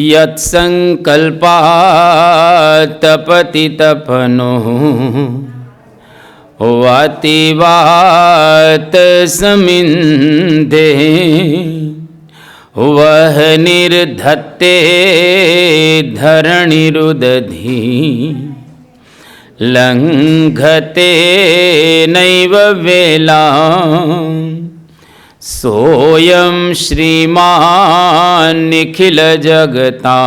यत्संकल्पात्तपति तपनो वाति वात समिन्धे वह निर्धत्ते धरणिरुदधि लंघते नैव वेला सोऽयं श्रीमान् निखिल जगता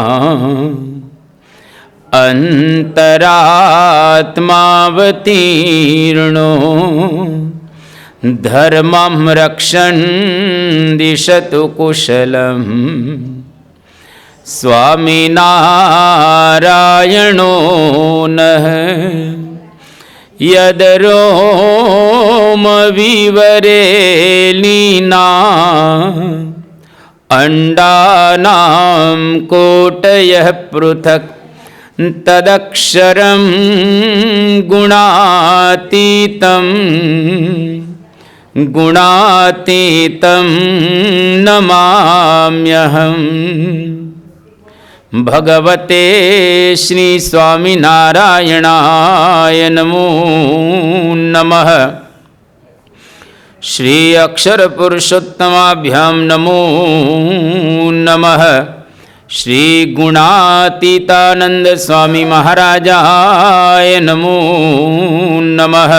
अंतरात्मावतीर्णो धर्मं रक्षन् दिशतु कुशलम् स्वामिनारायणो नः यदरोमविवरे लीना अंडानां कोटयः पृथक् तदक्षरं गुणातीतं नमाम्यहम्। भगवते श्री स्वामिनारायणाय नमो नमः। श्री अक्षर पुरुषोत्तमाभ्यां नमो नमः। श्री गुणातीतानंद स्वामी महाराजाय नमो नमः।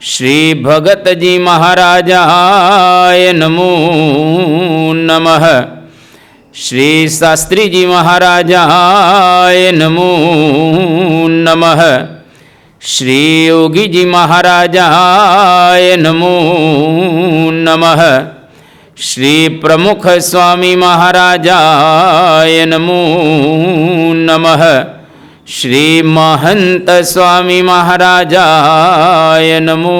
श्री भगतजी महाराजाय नमो नमः। श्री शास्त्री जी महाराजाय नमो नमः। श्री योगी जी महाराजाय नमो नमः। श्री प्रमुख स्वामी महाराजाय नमो नमः। श्री महंत स्वामी महाराजाय नमो।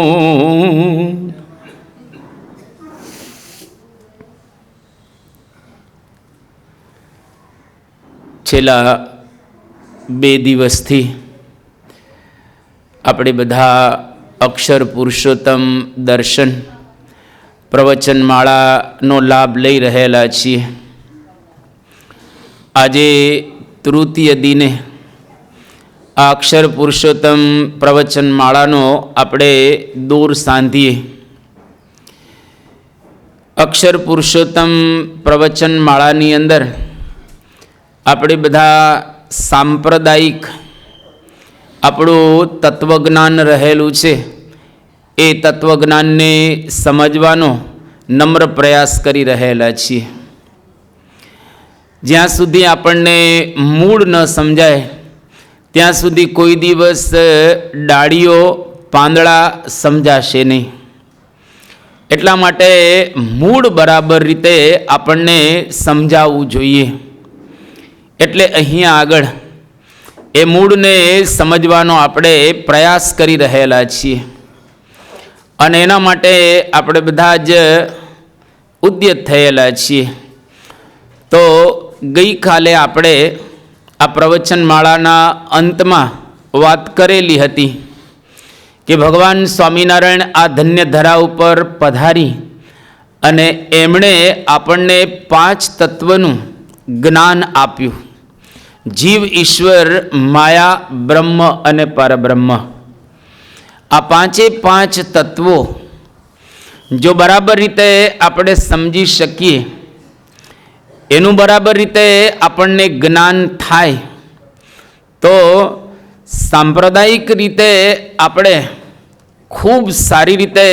છેલ્લા 2 દિવસથી આપણે બધા અક્ષર પુરુષોત્તમ દર્શન પ્રવચનમાળાનો લાભ લઈ રહેલા છીએ. આજે તૃતીય દિને આ અક્ષર પુરુષોત્તમ પ્રવચનમાળાનો આપણે દોર સાંધીએ. અક્ષર પુરુષોત્તમ પ્રવચનમાળાની અંદર આપણે બધા સાંપ્રદાયિક આપણું તત્વજ્ઞાન રહેલું છે એ તત્વજ્ઞાનને સમજવાનો નમ્ર પ્રયાસ કરી રહેલા છીએ. જ્યાં સુધી આપણને મૂળ ન સમજાય ત્યાં સુધી કોઈ દિવસ ડાળીઓ પાંદડા સમજાશે નહીં. એટલા માટે મૂળ બરાબર રીતે આપણને સમજાવવું જોઈએ. એટલે અહીંયા આગળ એ મૂળને સમજવાનો આપણે પ્રયાસ કરી રહેલા છીએ અને એના માટે આપણે બધા જ ઉદ્યત થયેલા છીએ. તો ગઈકાલે આપણે આ પ્રવચનમાળાના અંતમાં વાત કરેલી હતી કે ભગવાન સ્વામિનારાયણ આ ધન્ય ધરા ઉપર પધારી અને એમણે આપણને 5 તત્વનું જ્ઞાન આપ્યું. જીવ, ઈશ્વર, માયા, બ્રહ્મ અને પરબ્રહ્મ. આ 5 તત્વો જો બરાબર રીતે આપણે સમજી શકીએ, એનું બરાબર રીતે આપણને જ્ઞાન થાય તો સાંપ્રદાયિક રીતે આપણે ખૂબ સારી રીતે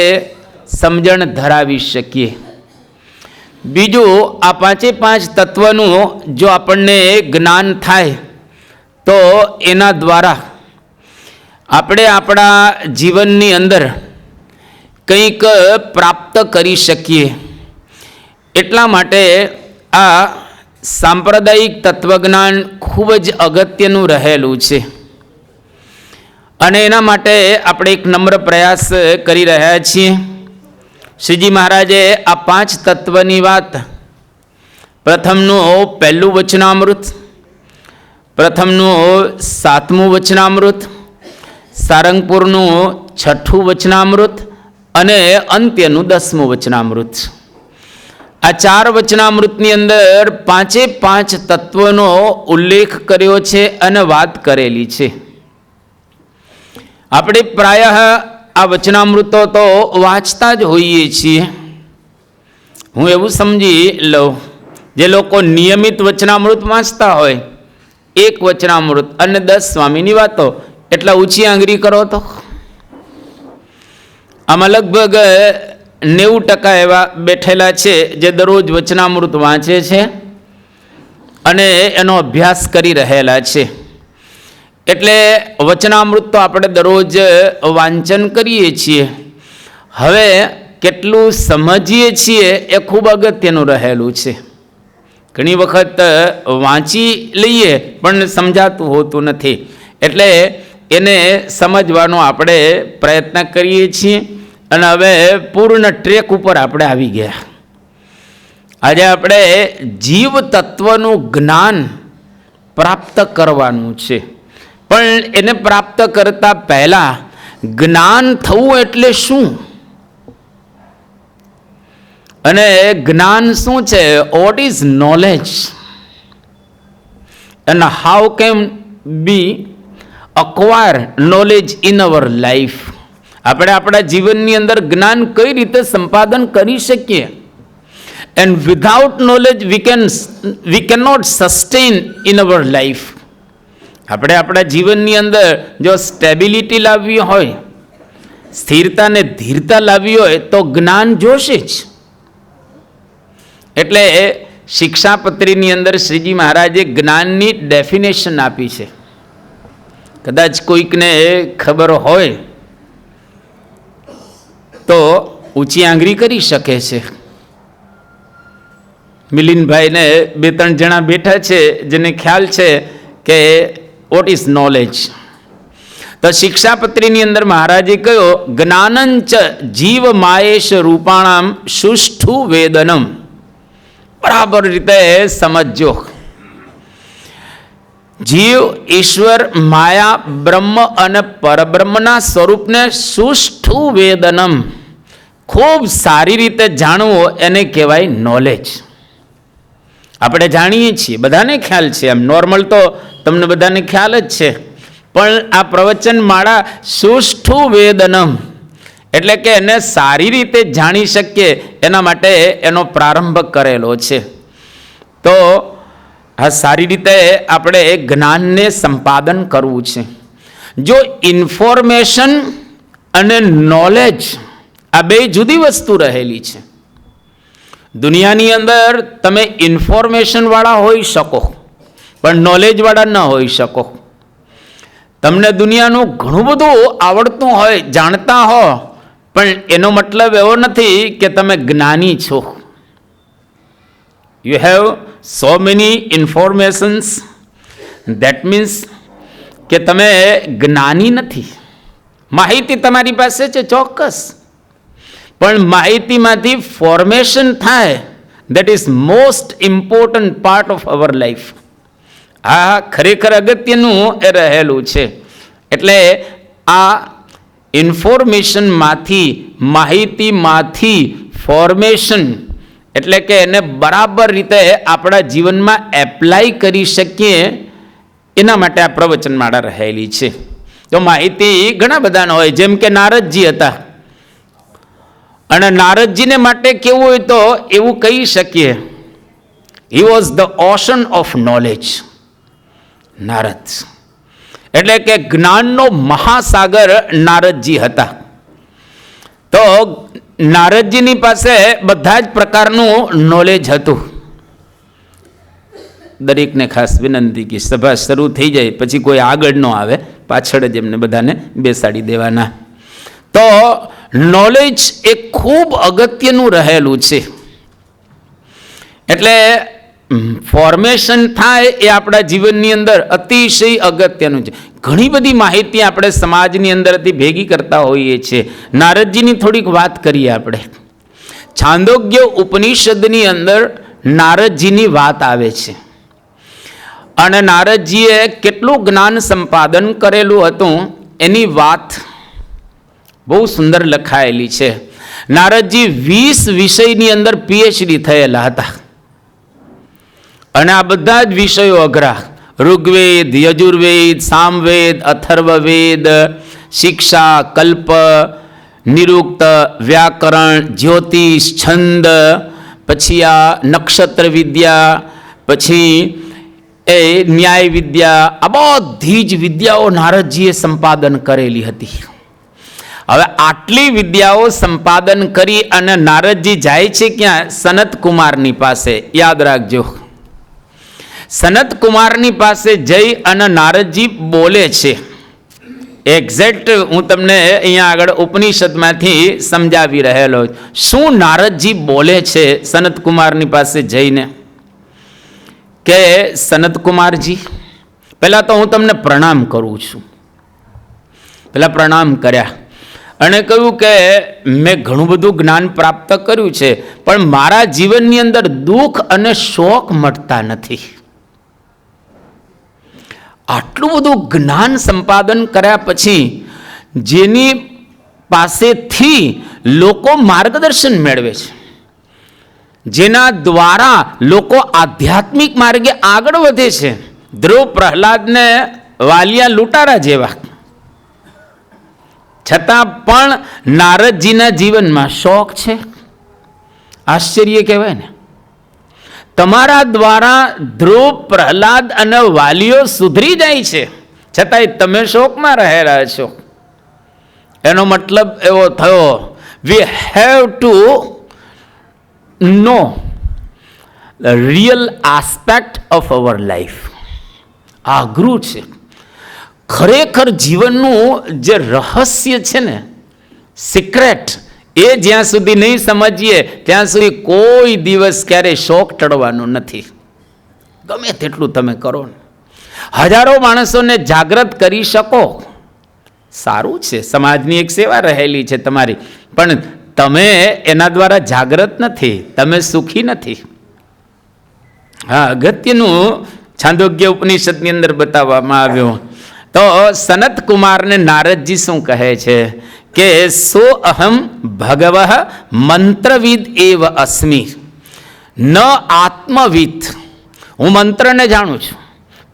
સમજણ ધરાવી શકીએ. બીજું, આ 5 તત્વનું જો આપણને જ્ઞાન થાય તો એના દ્વારા આપણે આપણા જીવનની અંદર કંઈક પ્રાપ્ત કરી શકીએ. એટલા માટે આ સાંપ્રદાયિક તત્વજ્ઞાન ખૂબ જ અગત્યનું રહેલું છે અને એના માટે આપણે એક નમ્ર પ્રયાસ કરી રહ્યા છીએ. શ્રીજી મહારાજે આ 5 તત્વની વાત પ્રથમનું 1લું વચનામૃત, પ્રથમનું 7મું વચનામૃત, સારંગપુરનું 6ઠું વચનામૃત અને અંત્યનું 10મું વચનામૃત. આ 4 વચનામૃતની અંદર 5 તત્વોનો ઉલ્લેખ કર્યો છે અને વાત કરેલી છે. આપણે પ્રાય આ વચનામૃતો તો વાંચતા જ હોઈએ છીએ. હું એવું સમજી લઉં, જે લોકો નિયમિત વચનામૃત વાંચતા હોય, 1 વચનામૃત અને 10 સ્વામીની વાતો, એટલા ઊંચી આંગળી કરો તો આમાં લગભગ 90% એવા બેઠેલા છે જે દરરોજ વચનામૃત વાંચે છે અને એનો અભ્યાસ કરી રહેલા છે. એટલે વચનામૃત તો આપણે દરરોજ વાંચન કરીએ છીએ. હવે કેટલું સમજીએ છીએ એ ખૂબ અગત્યનું રહેલું છે. ઘણી વખત વાંચી લઈએ પણ સમજાતું હોતું નથી, એટલે એને સમજવાનો આપણે પ્રયત્ન કરીએ છીએ અને હવે પૂર્ણ ટ્રેક ઉપર આપણે આવી ગયા. આજે આપણે જીવ તત્વનું જ્ઞાન પ્રાપ્ત કરવાનું છે, પણ એને પ્રાપ્ત કરતા પહેલા જ્ઞાન થવું એટલે શું અને જ્ઞાન શું છે? What is knowledge and how can we acquire knowledge in our life? આપણે આપણા જીવનની અંદર જ્ઞાન કઈ રીતે સંપાદન કરી શકીએ? and without knowledge we cannot sustain in our life. આપણે આપણા જીવનની અંદર જો સ્ટેબિલિટી લાવવી હોય, સ્થિરતા ને ધીરતા લાવવી હોય તો જ્ઞાન જોશે જ. એટલે શિક્ષાપત્રીની અંદર શ્રીજી મહારાજે જ્ઞાનની ડેફિનેશન આપી છે. કદાચ કોઈકને ખબર હોય તો ઊંચી આંગળી કરી શકે છે. મિલિનભાઈને 2-3 જણા બેઠા છે જેને ખ્યાલ છે કે વોટ ઇઝ નોલેજ. તો શિક્ષાપત્રીની અંદર મહારાજે કહ્યું, જ્ઞાનંચ જીવ માયેશ રૂપાણામ સુષ્ઠુ વેદનમ. બરાબર રીતે સમજો. જીવ, ઈશ્વર, માયા, બ્રહ્મ અને પરબ્રહ્મના સ્વરૂપને સુષ્ઠુ વેદનમ, ખૂબ સારી રીતે જાણવું, એને કહેવાય નોલેજ. આપણે જાણીએ છીએ, બધાને ખ્યાલ છે. એમ નોર્મલ તો તમને બધાને ખ્યાલ જ છે, પણ આ પ્રવચન માળા સુષ્ઠુ વેદનમ એટલે કે એને સારી રીતે જાણી શકીએ એના માટે એનો પ્રારંભ કરેલો છે. તો આ સારી રીતે આપણે જ્ઞાનને સંપાદન કરવું છે. જો ઇન્ફોર્મેશન અને નોલેજ આ બે જુદી વસ્તુ રહેલી છે. દુનિયાની અંદર તમે ઇન્ફોર્મેશનવાળા હોઈ શકો પણ નોલેજવાળા ન હોઈ શકો. તમને દુનિયાનું ઘણું બધું આવડતું હોય, જાણતા હો, પણ એનો મતલબ એવો નથી કે તમે જ્ઞાની છો. You have so many informations, that means કે તમે જ્ઞાની નથી. માહિતી તમારી પાસે છે ચોક્કસ, પણ માહિતીમાંથી ફોર્મેશન થાય, that is most important part of our life. આ ખરેખર અગત્યનું એ રહેલું છે. એટલે આ ઇન્ફોર્મેશનમાંથી, માહિતીમાંથી ફોર્મેશન એટલે કે એને બરાબર રીતે આપણા જીવનમાં એપ્લાય કરી શકીએ એના માટે આ પ્રવચનમાળા રહેલી છે. તો માહિતી ઘણા બધાનો હોય, જેમ કે નારદજી હતા, અને નારદજીને માટે કેવું હોય તો એવું કહી શકીએ, he was the ocean of knowledge. Narad એટલે કે જ્ઞાનનો મહાસાગર નારદજી હતા. તો નારદજીની પાસે બધા જ પ્રકારનું નોલેજ હતું. દરેકને ખાસ વિનંતી કે સભા શરૂ થઈ જાય પછી કોઈ આગળ ન આવે, પાછળ જ એમને બધાને બેસાડી દેવાના. તો નોલેજ એ ખૂબ અગત્યનું રહેલું છે. એટલે ફોર્મેશન થાય એ આપણા જીવનની અંદર અતિશય અગત્યનું છે. ઘણી બધી માહિતી આપણે સમાજની અંદરથી ભેગી કરતા હોઈએ છીએ. નારદજીની થોડીક વાત કરીએ આપણે. છાંદોગ્ય ઉપનિષદની અંદર નારદજીની વાત આવે છે, અને નારદજીએ કેટલું જ્ઞાન સંપાદન કરેલું હતું એની વાત બહુ સુંદર લખાયેલી છે. નારદજી 20 વિષયની અંદર પીએચડી થયેલા હતા અને આ બધા જ વિષયો અઘરા. ઋગ્વેદ, યજુર્વેદ, સામવેદ, અથર્વવેદ, શિક્ષા, કલ્પ, નિરુક્ત, વ્યાકરણ, જ્યોતિષ, છંદ, પછી આ નક્ષત્ર વિદ્યા, પછી એ ન્યાય વિદ્યા, આ બધી જ વિદ્યાઓ નારદજીએ સંપાદન કરેલી હતી. હવે આટલી વિદ્યાઓ સંપાદન કરી અને નારદજી જાય છે ક્યાં? સનત કુમારની પાસે. યાદ રાખજો, સનત કુમારની પાસે જઈ અને નારદજી બોલે છે. એક્ઝેક્ટ હું તમને અહીંયા આગળ ઉપનિષદમાંથી સમજાવી રહેલો. શું નારદજી બોલે છે સનત કુમારની પાસે જઈને? કે સનત કુમારજી, પહેલાં તો હું તમને પ્રણામ કરું છું. પહેલાં પ્રણામ કર્યા અને કહ્યું કે મેં ઘણું બધું જ્ઞાન પ્રાપ્ત કર્યું છે, પણ મારા જીવનની અંદર દુઃખ અને શોક મળતા નથી. આટલું બધું જ્ઞાન સંપાદન કર્યા પછી જેની પાસેથી લોકો માર્ગદર્શન મેળવે છે, જેના દ્વારા લોકો આધ્યાત્મિક માર્ગે આગળ વધે છે, ધ્રુવ, પ્રહલાદને વાલિયા લૂંટારા જેવા, છતાં પણ નારદજીના જીવનમાં શોક છે. આશ્ચર્ય કહેવાય ને. તમારા દ્વારા ધ્રુવ, પ્રહલાદ અને વાલીઓ સુધરી જાય છે, છતાંય તમે શોકમાં રહેલા છો. એનો મતલબ એવો થયો, we have to know the real aspect of our life. આ અઘરું છે. ખરેખર જીવનનું જે રહસ્ય છે ને, સિક્રેટ, એ જ્યાં સુધી નહીં સમજીએ ત્યાં સુધી કોઈ દિવસ ક્યારેય શોક ટળવાનો નથી. ગમે તેટલું તમે કરો ને, હજારો માણસોને જાગૃત કરી શકો, સારું છે, સમાજની એક સેવા રહેલી છે તમારી, પણ તમે એના દ્વારા જાગૃત નથી, તમે સુખી નથી. હા, અગત્યનું છાંદોગ્ય ઉપનિષદની અંદર બતાવવામાં આવ્યું. તો સનત કુમારને નારદજી શું કહે છે કે સો અહમ ભગવઃ મંત્રવિદ એવ અસ્મિ ન આત્મવિદ. હું મંત્રને જાણું છું,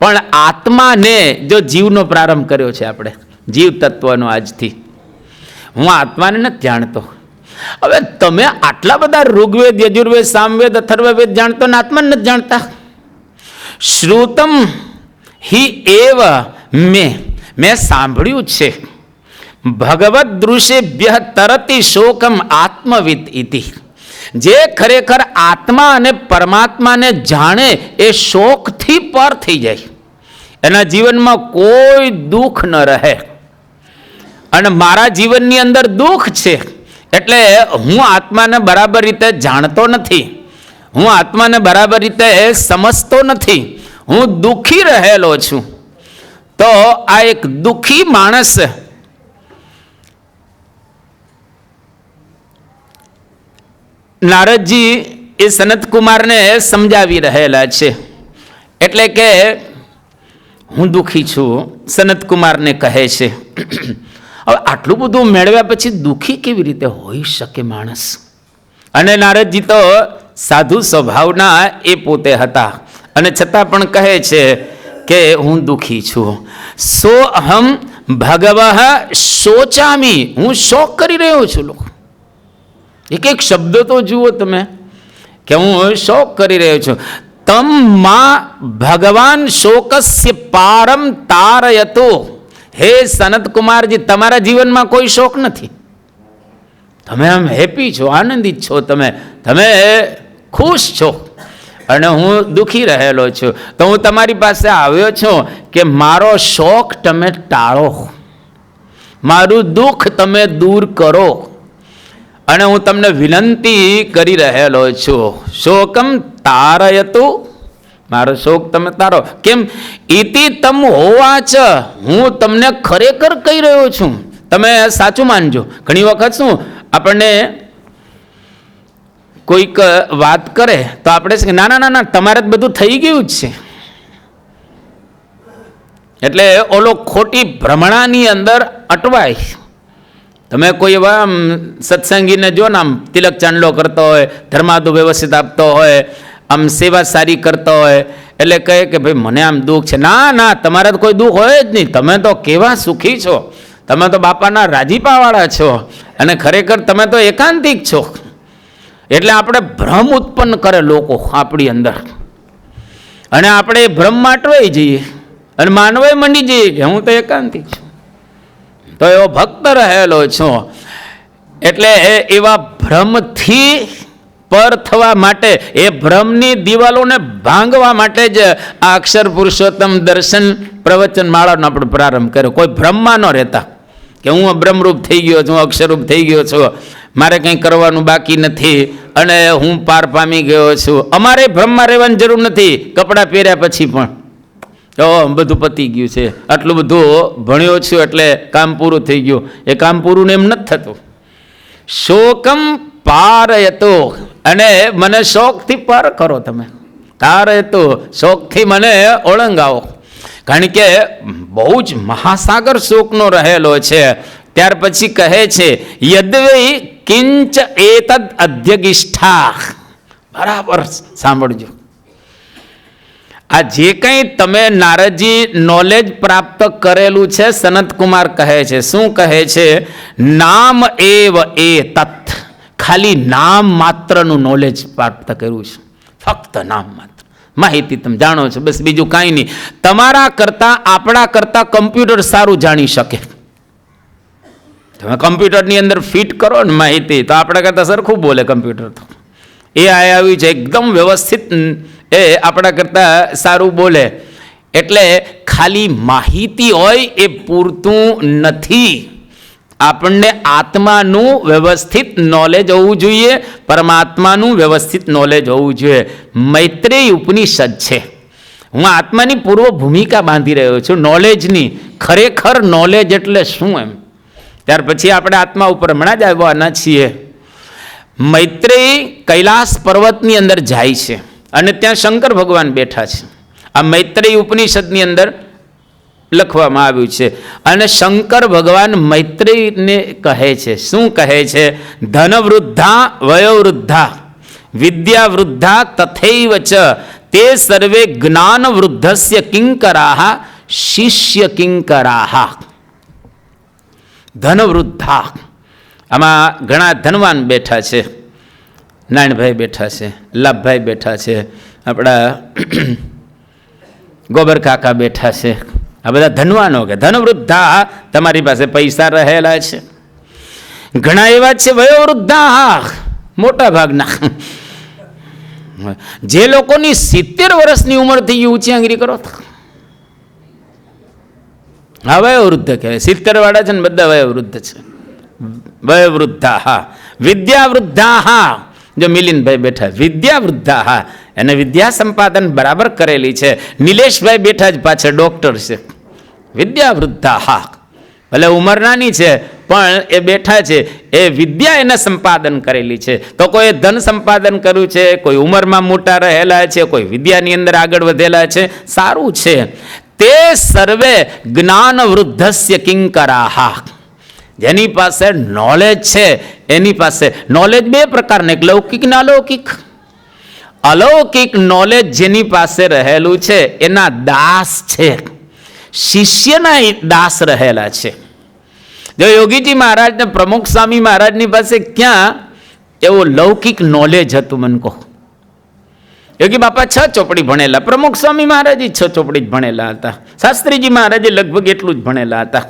પણ આત્માને, જો જીવનો પ્રારંભ કર્યો છે આપણે, જીવ તત્વનો આજથી, હું આત્માને નથી જાણતો. હવે તમે આટલા બધા ઋગ્વેદ, યજુર્વેદ, સામવેદ, અથર્વવેદ જાણતો ને આત્માને નથી જાણતા. શ્રુતમ હિ એવ મેં સાંભળ્યું છે, ભગવદ દૃશ્યેભ્ય તરતી શોકમ આત્મવિદ ઇતિ. જે ખરેખર આત્મા અને પરમાત્માને જાણે એ શોકથી પર થઈ જાય, એના જીવનમાં કોઈ દુઃખ ન રહે. અને મારા જીવનની અંદર દુઃખ છે એટલે હું આત્માને બરાબર રીતે જાણતો નથી, હું આત્માને બરાબર રીતે સમજતો નથી, હું દુઃખી રહેલો છું. તો આ એક દુઃખી માણસ નારદજી એ સનત કુમારને સમજાવી રહેલા છે. એટલે કે હું દુઃખી છું, સનત કુમારને કહે છે. હવે આટલું બધું મેળવ્યા પછી દુઃખી કેવી રીતે હોઈ શકે માણસ? અને નારદજી તો સાધુ સ્વભાવના એ પોતે હતા, અને છતાં પણ કહે છે કે હું દુઃખી છું. સો અહમ ભગવઃ શોચામી, હું શોક કરી રહ્યો છું. લોકો એક એક શબ્દ તો જુઓ તમે, કે હું શોક કરી રહ્યો છું. તમ માં ભગવાન શોકસ્ય પારમ તારયતો. હે સનત કુમારજી, તમારા જીવનમાં કોઈ શોક નથી, તમે આમ હેપી છો, આનંદિત છો, તમે ખુશ છો, અને હું દુઃખી રહેલો છું. તો હું તમારી પાસે આવ્યો છું કે મારો શોક તમે ટાળો, મારું દુઃખ તમે દૂર કરો, અને હું તમને વિનંતી કરી રહેલો છું. શોકમ તારયતુ, મારો શોક તમે તારો. કેમ? ઇતિ તમ હોવાચ, હું તમને ખરેખર કહી રહ્યો છું, તમે સાચું માનજો. ઘણી વખત શું આપણને કોઈક વાત કરે તો આપણે છે કે ના ના ના, તમારે જ બધું થઈ ગયું જ છે. એટલે ઓલો ખોટી ભ્રમણાની અંદર અટવાય. તમે કોઈ એવા આમ સત્સંગીને જો ને આમ તિલક ચાંદલો કરતો હોય, ધર્માદુ વ્યવસ્થિત આપતો હોય, આમ સેવા સારી કરતો હોય, એટલે કહે કે ભાઈ મને આમ દુઃખ છે. ના ના, તમારે તો કોઈ દુઃખ હોય જ નહીં. તમે તો કેવા સુખી છો, તમે તો બાપાના રાજીપાવાળા છો, અને ખરેખર તમે તો એકાંતિક છો. એટલે આપણે ભ્રમ ઉત્પન્ન કરે લોકો આપણી અંદર, અને આપણે એ ભ્રમમાં અટવાઈ જઈએ અને માનવાય મંડી જઈએ કે હું તો એકાંતિક છું, તો એવો ભક્ત રહેલો છું. એટલે એવા ભ્રમથી પર થવા માટે, એ ભ્રમની દિવાલોને ભાંગવા માટે જ આ અક્ષર પુરુષોત્તમ દર્શન પ્રવચન માળાનો આપણે પ્રારંભ કર્યો. કોઈ ભ્રમમાં ન રહેતા કે હું બ્રહ્મરૂપ થઈ ગયો છું, અક્ષરરૂપ થઈ ગયો છું, મારે કંઈ કરવાનું બાકી નથી અને હું પાર પામી ગયો છું. અમારે ભ્રમમાં રહેવાની જરૂર નથી. કપડાં પહેર્યા પછી પણ બધું પતી ગયું છે, આટલું બધું ભણ્યો છું એટલે કામ પૂરું થઈ ગયું. એ કામ પૂરું ને એમ નથી થતું. શોકમ પારયતો, અને મને શોકથી પાર કરો. તમે તારયતો, શોકથી મને ઓળંગાવો. કારણ કે બહુ જ મહાસાગર શોકનો રહેલો છે. ત્યાર પછી કહે છે યદ્વૈ કિંચ એતદ અધ્યગિષ્ઠા. બરાબર સાંભળજો. આ જે કંઈ તમે નારદજી નોલેજ પ્રાપ્ત કરેલું છે, સનતકુમાર કહે છે, શું કહે છે? નામ એવ એ તત્, ખાલી નામ માત્રનું નોલેજ પ્રાપ્ત કર્યું છે. ફક્ત નામ માત્ર માહિતી તમે જાણો છો, બસ બીજું કાંઈ નહીં. તમારા કરતાં, આપણા કરતાં કમ્પ્યુટર સારું જાણી શકે. તમે કમ્પ્યુટરની અંદર ફિટ કરો ને માહિતી, તો આપણા કરતાં સરખું બોલે કમ્પ્યુટર. તો એ આવ્યું છે એકદમ વ્યવસ્થિત, એ આપણા કરતાં સારું બોલે. એટલે ખાલી માહિતી હોય એ પૂરતું નથી. આપણને આત્માનું વ્યવસ્થિત નોલેજ હોવું જોઈએ, પરમાત્માનું વ્યવસ્થિત નોલેજ હોવું જોઈએ. મૈત્રેય ઉપનિષદ છે. હું આત્માની પૂર્વ ભૂમિકા બાંધી રહ્યો છું, નોલેજની. ખરેખર નોલેજ એટલે શું એમ, ત્યાર પછી આપણે આત્મા ઉપર હમણાં જ આવવાના છીએ. મૈત્રેય કૈલાસ પર્વતની અંદર જાય છે અને ત્યાં શંકર ભગવાન બેઠા છે. આ મૈત્રેય ઉપનિષદની અંદર લખવામાં આવ્યું છે. અને શંકર ભગવાન મૈત્રેયને કહે છે, શું કહે છે? ધનવૃદ્ધા વયોવૃદ્ધા વિદ્યાવૃદ્ધા તથૈવ ચ તે સર્વે જ્ઞાનવૃદ્ધસ્ય કિંકરાહ શિષ્ય કિંકરાહ. ધનવૃદ્ધા, આમાં ઘણા ધનવાન બેઠા છે. નારાયણભાઈ બેઠા છે, લાભભાઈ બેઠા છે, આપણા ગોબર કાકા બેઠા છે. આ બધા ધનવાનો કે ધનવૃદ્ધા, તમારી પાસે પૈસા રહેલા છે. ઘણા એવા છે વયોવૃદ્ધા, મોટા ભાગના જે લોકોની 70 વર્ષની ઉંમર થઈ ગઈ, ઊંચી આંગળી કરો. હા, વયોવૃદ્ધ કહેવાય. 70 વાળા છે ને બધા વયોવૃદ્ધ છે. વયોવૃદ્ધા હા. વિદ્યાવૃદ્ધા હા, જો મિલિનભાઈ બેઠા, વિદ્યાવૃદ્ધા હા, એને વિદ્યા સંપાદન બરાબર કરેલી છે. નિલેશભાઈ બેઠા જ પાછળ ડોક્ટર છે. વિદ્યાવૃદ્ધા હા, ભલે ઉંમર નાની છે પણ એ બેઠા છે, એ વિદ્યા એને સંપાદન કરેલી છે. તો કોઈ ધન સંપાદન કર્યું છે, કોઈ ઉંમરમાં મોટા રહેલા છે, કોઈ વિદ્યાની અંદર આગળ વધેલા છે, સારું છે. તે સર્વે જ્ઞાન વૃદ્ધસ્ય કિંકરાહ. જેની પાસે નોલેજ છે એની પાસે, નોલેજ બે પ્રકારના, એક લૌકિક ને અલૌકિક. અલૌકિક નોલેજ જેની પાસે રહેલું છે એના દાસ છે, શિષ્યના દાસ રહેલા છે. જો યોગીજી મહારાજ ને પ્રમુખ સ્વામી મહારાજની પાસે ક્યાં એવું લૌકિક નોલેજ હતું, મને કહો. યોગી બાપા 6 ચોપડી ભણેલા, પ્રમુખ સ્વામી મહારાજ 6 ચોપડી જ ભણેલા હતા, શાસ્ત્રીજી મહારાજે લગભગ એટલું જ ભણેલા હતા.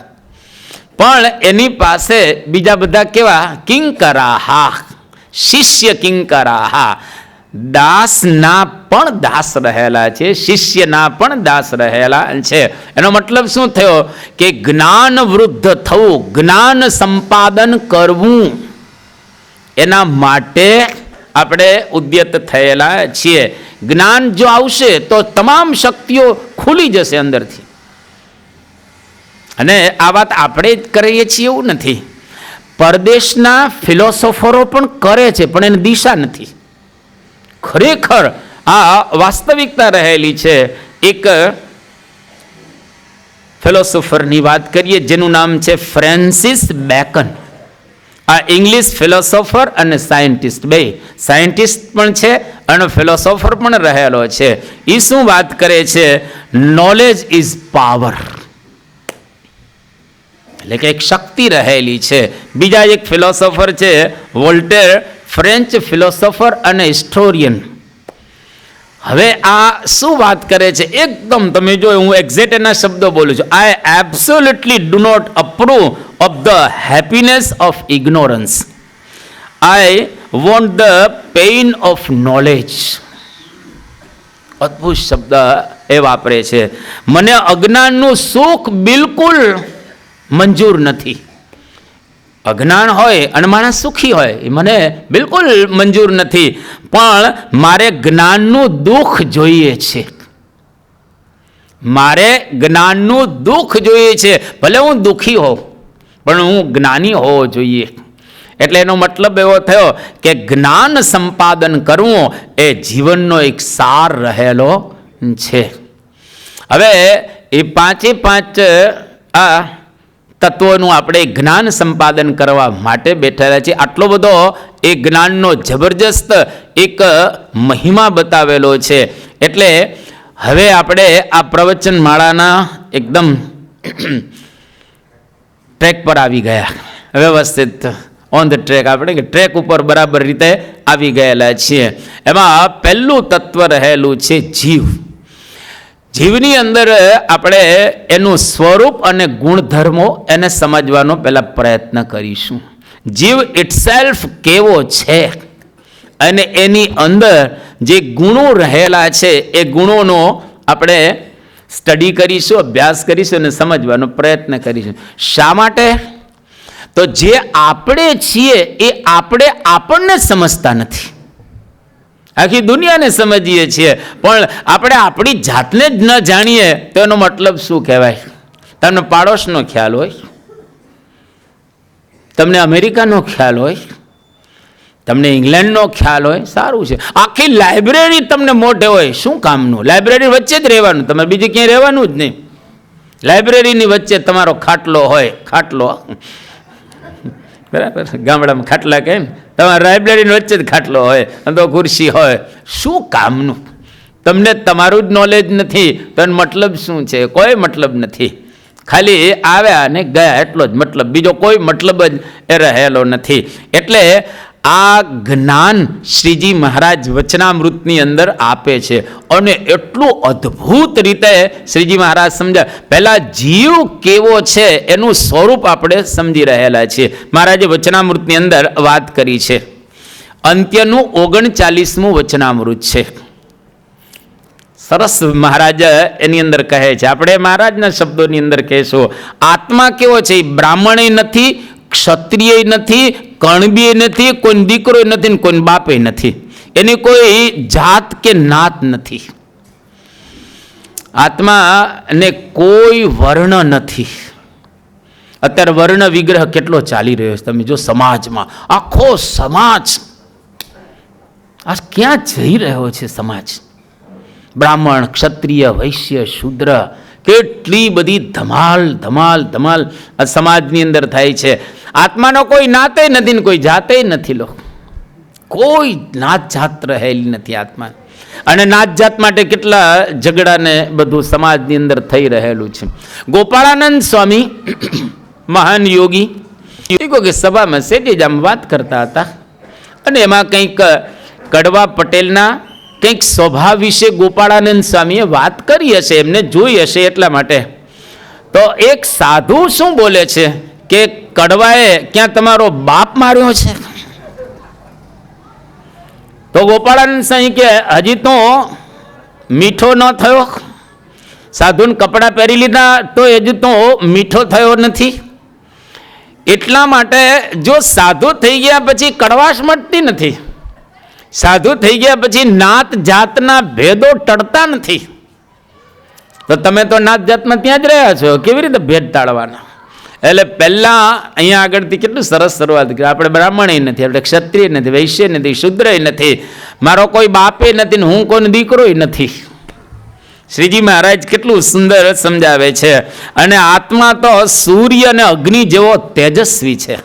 પણ એની પાસે બીજા બધા કેવા કિંકરાહા, શિષ્ય કિંકરાહા, દાસના પણ દાસ રહેલા છે, શિષ્યના પણ દાસ રહેલા છે. એનો મતલબ શું થયો કે જ્ઞાન વૃદ્ધ થવું, જ્ઞાન સંપાદન કરવું, એના માટે આપણે ઉદ્યત થયેલા છીએ. જ્ઞાન જો આવશે તો તમામ શક્તિઓ ખુલી જશે અંદરથી. અને આ વાત આપણે જ કરીએ છીએ એવું નથી, પરદેશના ફિલોસોફરો પણ કરે છે, પણ એની દિશા નથી. ખરેખર આ વાસ્તવિકતા રહેલી છે. એક ફિલોસોફરની વાત કરીએ જેનું નામ છે ફ્રાન્સિસ બેકન. આ ઇંગ્લિશ ફિલોસોફર અને સાયન્ટિસ્ટ, બે સાયન્ટિસ્ટ પણ છે અને ફિલોસોફર પણ રહેલો છે. એ શું વાત કરે છે? નોલેજ ઇઝ પાવર, એટલે કે એક શક્તિ રહેલી છે. બીજા એક ફિલોસોફર છે વોલ્ટેર, ફ્રેન્ચ ફિલોસોફર અને હિસ્ટોરિયન. હવે આ શું વાત કરે છે? એકદમ તમે જો, હું એક્ઝેક્ટ એના શબ્દો બોલું છું. I absolutely do not approve of the happiness of ignorance. I want the pain of knowledge. અદ્ભુત શબ્દ એ વાપરે છે. મને અજ્ઞાનનું સુખ બિલકુલ મંજૂર નથી. અજ્ઞાન હોય અને માણસ સુખી હોય એ મને બિલકુલ મંજૂર નથી, પણ મારે જ્ઞાનનું દુઃખ જોઈએ છે. મારે જ્ઞાનનું દુઃખ જોઈએ છે. ભલે હું દુઃખી હોઉં પણ હું જ્ઞાની હોવો જોઈએ. એટલે એનો મતલબ એવો થયો કે જ્ઞાન સંપાદન કરવું એ જીવનનો એક સાર રહેલો છે. હવે એ પાંચે પાંચ આ તત્વોનું આપણે જ્ઞાન સંપાદન કરવા માટે બેઠેલા છીએ. આટલો બધો એ જ્ઞાનનો જબરજસ્ત એક મહિમા બતાવેલો છે. એટલે હવે આપણે આ પ્રવચન માળાના એકદમ ટ્રેક પર આવી ગયા, વ્યવસ્થિત ઓન ધ ટ્રેક, આપણે ટ્રેક ઉપર બરાબર રીતે આવી ગયેલા છીએ. એમાં પહેલું તત્વ રહેલું છે જીવ. જીવની અંદર આપણે એનું સ્વરૂપ અને ગુણધર્મો એને સમજવાનો પહેલાં પ્રયત્ન કરીશું. જીવ ઇટસેલ્ફ કેવો છે અને એની અંદર જે ગુણો રહેલા છે એ ગુણોનો આપણે સ્ટડી કરીશું, અભ્યાસ કરીશું અને સમજવાનો પ્રયત્ન કરીશું. શા માટે? તો જે આપણે છીએ એ આપણે આપણને સમજતા નથી. આખી દુનિયાને સમજીએ છીએ પણ આપણે આપણી જાતને જ ન જાણીએ તો એનો મતલબ શું કહેવાય? તમને પાડોશનો ખ્યાલ હોય, તમને અમેરિકાનો ખ્યાલ હોય, તમને ઇંગ્લેન્ડનો ખ્યાલ હોય, સારું છે. આખી લાઇબ્રેરી તમને મોઢે હોય, શું કામનું? લાઇબ્રેરી વચ્ચે જ રહેવાનું, તમારે બીજે ક્યાંય રહેવાનું જ નહીં. લાઇબ્રેરીની વચ્ચે તમારો ખાટલો હોય, ખાટલો બરાબર, ગામડામાં ખાટલા કેમ, તમારા લાઇબ્રેરીની વચ્ચે જ ખાટલો હોય, તો ખુરશી હોય, શું કામનું? તમને તમારું જ નોલેજ નથી તો એનો મતલબ શું છે? કોઈ મતલબ નથી. ખાલી આવ્યા અને ગયા એટલો જ મતલબ, બીજો કોઈ મતલબ જ એ રહેલો નથી. એટલે આ જ્ઞાન શ્રીજી મહારાજ વચનામૃતની અંદર આપે છે અને એટલું અદ્ભુત રીતે શ્રીજી મહારાજ સમજાય. પહેલાં જીવ કેવો છે એનું સ્વરૂપ આપણે સમજી રહેલા છીએ. મહારાજે વચનામૃતની અંદર વાત કરી છે. અંત્યનું 39મું વચનામૃત છે. સરસ મહારાજ એની અંદર કહે છે, આપણે મહારાજના શબ્દોની અંદર કહેશું, આત્મા કેવો છે? એ બ્રાહ્મણ નથી, ક્ષત્રિય નથી, કણબી નથી, કોઈ દીકરો નથી, કોઈ બાપે નથી, એની કોઈ જાત કે નાત નથી. આત્માને કોઈ વર્ણ નથી. અત્યારે વર્ણ વિગ્રહ કેટલો ચાલી રહ્યો છે, તમે જો સમાજમાં, આખો સમાજ આ ક્યાં જઈ રહ્યો છે? સમાજ બ્રાહ્મણ, ક્ષત્રિય, વૈશ્ય, શૂદ્ર, કેટલી બધી ધમાલ ધમાલ ધમાલ આ સમાજની અંદર થાય છે. આત્માનો કોઈ નાતે નથી ને કોઈ જાતે નથી. લો, કોઈ નાત જાત રહેલી નથી આત્મા. અને નાત જાત માટે કેટલા ઝઘડાને બધું સમાજની અંદર થઈ રહેલું છે. ગોપાળાનંદ સ્વામી મહાન યોગી કે સભામાં સેટી જ આમ વાત કરતા હતા અને એમાં કંઈક કડવા પટેલના કંઈક સ્વભાવ વિશે ગોપાળાનંદ સ્વામીએ વાત કરી હશે, એમને જોઈ હશે એટલા માટે. તો એક સાધુ શું બોલે છે કે કડવાએ ક્યાં તમારો બાપ માર્યો છે? તો ગોપાળાનંદ સ્વામી કે હજી તો મીઠો ન થયો. સાધુને કપડાં પહેરી લીધા તો હજી તો મીઠો થયો નથી. એટલા માટે જો સાધુ થઈ ગયા પછી કડવાશ મટતી નથી. સાધુ થઈ ગયા પછી નાત જાતના ભેદો ટળતા નથી. તો તમે તો નાત જાતમાં ત્યાં જ રહ્યા છો, કેવી રીતે ભેદ ટાળવાના? એટલે પહેલાં અહીંયા આગળથી કેટલું સરસ શરૂઆત કરી. આપણે બ્રાહ્મણ નથી, આપણે ક્ષત્રિય નથી, વૈશ્ય નથી, શુદ્ર નથી, મારો કોઈ બાપે નથી ને હું કોઈનો દીકરો નથી. શ્રીજી મહારાજ કેટલું સુંદર સમજાવે છે. અને આત્મા તો સૂર્ય અને અગ્નિ જેવો તેજસ્વી છે.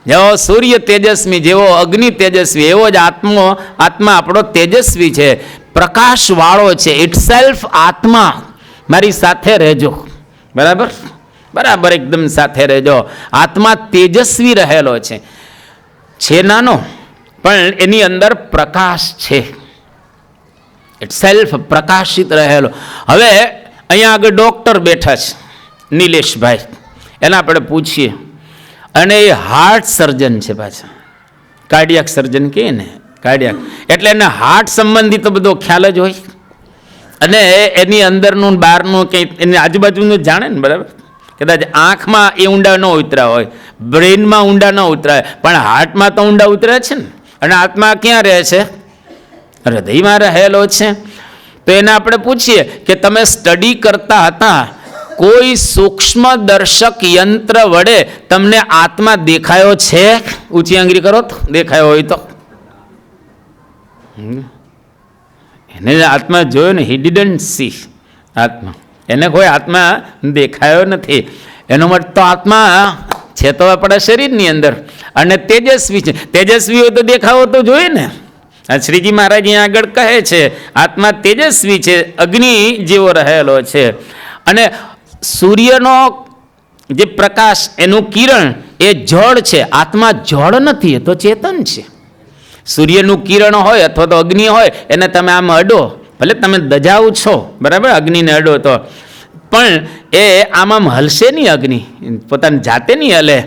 જેવો સૂર્ય તેજસ્વી, જેવો અગ્નિ તેજસ્વી, એવો જ આત્મા આપણો તેજસ્વી છે, પ્રકાશવાળો છે. ઇટ સેલ્ફ આત્મા. મારી સાથે રહેજો. બરાબર બરાબર, એકદમ સાથે રહેજો. આત્મા તેજસ્વી રહેલો છે નાનો, પણ એની અંદર પ્રકાશ છે. ઇટ સેલ્ફ પ્રકાશિત રહેલો. હવે અહીંયા આગળ ડૉક્ટર બેઠા છે, નિલેશભાઈ, એને આપણે પૂછીએ. અને એ હાર્ટ સર્જન છે, પાછા કાર્ડિયાક સર્જન કહે ને, કાર્ડિયાક એટલે એને હાર્ટ સંબંધિત બધો ખ્યાલ જ હોય. અને એની અંદરનું બહારનું કંઈ એની આજુબાજુનું જાણે ને. બરાબર, કદાચ આંખમાં એ ઊંડા ન ઉતર્યા હોય, બ્રેઇનમાં ઊંડા ન ઉતરાય, પણ હાર્ટમાં તો ઊંડા ઉતર્યા છે ને. અને આત્મા ક્યાં રહે છે? હૃદયમાં રહેલો છે. તો એને આપણે પૂછીએ કે તમે સ્ટડી કરતા હતા, કોઈ સૂક્ષ્મ દર્શક યંત્ર વડે તમને આત્મા દેખાયો છે? ઊંચી આંગળી કરો તો દેખાયો હોય તો. એને આત્મા જોયો ને, હી ડિડન્ટ સી આત્મા. એને કોઈ આત્મા દેખાયો નથી. એનો મત તો આત્મા છે તો આપણા શરીરની અંદર, અને તેજસ્વી છે. તેજસ્વી હોય તો દેખાવો તો જોઈએ ને. શ્રીજી મહારાજ અહીંયા આગળ કહે છે આત્મા તેજસ્વી છે, અગ્નિ જેવો રહેલો છે. અને સૂર્યનો જે પ્રકાશ, એનું કિરણ એ જળ છે, આત્મા જળ નથી, એ તો ચેતન છે. સૂર્યનું કિરણ હોય અથવા તો અગ્નિ હોય, એને તમે આમ અડો, ભલે તમે દજાવ છો, બરાબર, અગ્નિને અડો તો, પણ એ આમ હલશે નહીં. અગ્નિ પોતાની જાતે નહીં હલે,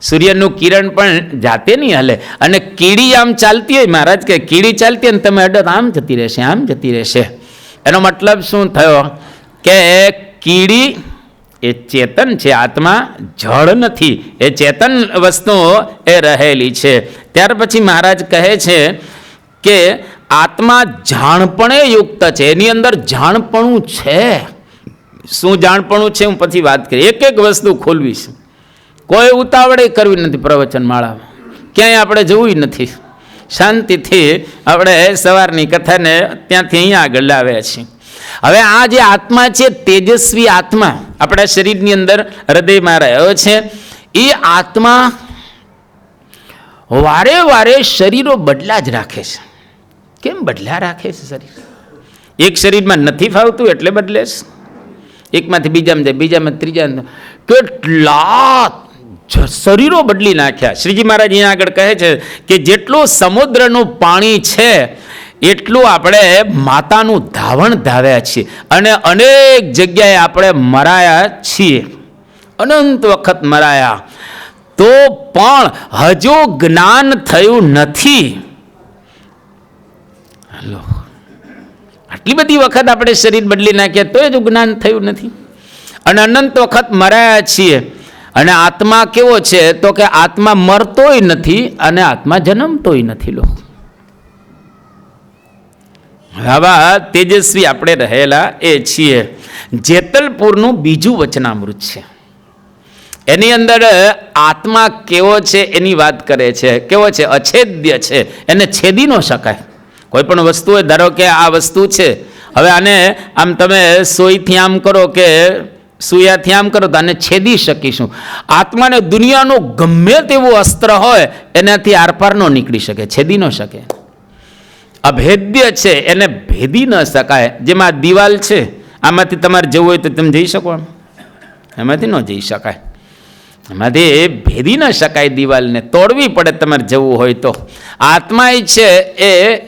સૂર્યનું કિરણ પણ જાતે નહીં હલે. અને કીડી આમ ચાલતી હોય, મહારાજ કે કીડી ચાલતી હોય ને તમે અડો તો આમ જતી રહેશે, આમ જતી રહેશે. એનો મતલબ શું થયો? કે કીડી એ ચેતન છે, આત્મા જળ નથી. એ ચેતન વસ્તુ એ રહેલી છે. ત્યાર પછી મહારાજ કહે છે કે આત્મા જાણપણે યુક્ત છે, એની અંદર જાણપણું છે. શું જાણપણું છે હું પછી વાત કરી, એક એક વસ્તુ ખોલવીશ. કોઈ ઉતાવળે કરવી નથી પ્રવચન માળામાં, ક્યાંય આપણે જવું નથી. શાંતિથી આપણે સવારની કથાને ત્યાંથી અહીંયા આગળ લાવ્યા છીએ. હવે આ જે આત્મા છે, તેજસ્વી આત્મા આપણા શરીરની અંદર હૃદયમાં રહ્યો છે, એ આત્મા વારે વારે શરીરો બદલા જ રાખે છે. કેમ બદલા રાખે છે શરીર? એક શરીરમાં નથી ફાવતું એટલે બદલે છે, એકમાંથી બીજામાં જાય, બીજામાં ત્રીજામાં. કેટલા શરીરો બદલી નાખ્યા. શ્રીજી મહારાજ અહીંયા આગળ કહે છે કે જેટલું સમુદ્રનું પાણી છે એટલું આપણે માતાનું ધાવણ ધાવ્યા છીએ, અને અનેક જગ્યાએ આપણે મરાયા છીએ, અનંત વખત મરાયા, તો પણ હજુ જ્ઞાન થયું નથી. હલો, આટલી બધી વખત આપણે શરીર બદલી નાખ્યા તો હજુ જ્ઞાન થયું નથી, અને અનંત વખત મરાયા છીએ. અને આત્મા કેવો છે? તો કે આત્મા મરતોય નથી અને આત્મા જન્મતોય નથી. લો, આવા તેજસ્વી આપણે રહેલા એ છીએ. જેતલપુરનું બીજું વચનામૃત છે, એની અંદર આત્મા કેવો છે એની વાત કરે છે. કેવો છે? અછેદ્ય છે, એને છેદી ન શકાય. કોઈ પણ વસ્તુ હોય, ધારો કે આ વસ્તુ છે, હવે આને આમ તમે સોયથી આમ કરો કે સુયાથી આમ કરો તો આને છેદી શકીશું. આત્માને દુનિયાનું ગમે તેવું અસ્ત્ર હોય એનાથી આરપાર ન નીકળી શકે, છેદી ન શકે. અભેદ્ય છે, એને ભેદી ન શકાય. જેમાં દિવાલ છે, આમાંથી તમારે જવું હોય તો તમે જઈ શકો, એમાંથી ન જઈ શકાય, એમાંથી ભેદી ન શકાય. દિવાલને તોડવી પડે તમારે જવું હોય તો. આત્મા છે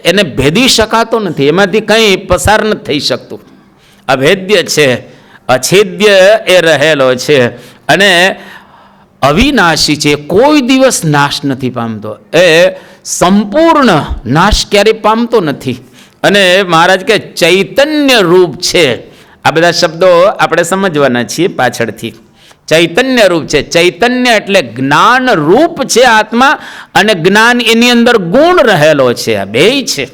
એને ભેદી શકાતો નથી, એમાંથી કંઈ પસાર નથી થઈ શકતું. અભેદ્ય છે, અછેદ્ય એ રહેલો છે, અને અવિનાશી છે, કોઈ દિવસ નાશ નથી પામતો. એ સંપૂર્ણ નાશ ક્યારેય પામતો નથી. અને મહારાજ કે ચૈતન્ય રૂપ છે. આ બધા શબ્દો આપણે સમજવાના છીએ પાછળથી. ચૈતન્ય રૂપ છે, ચૈતન્ય એટલે જ્ઞાન રૂપ છે આત્મા, અને જ્ઞાન એની અંદર ગુણ રહેલો છે. આ બેય છે.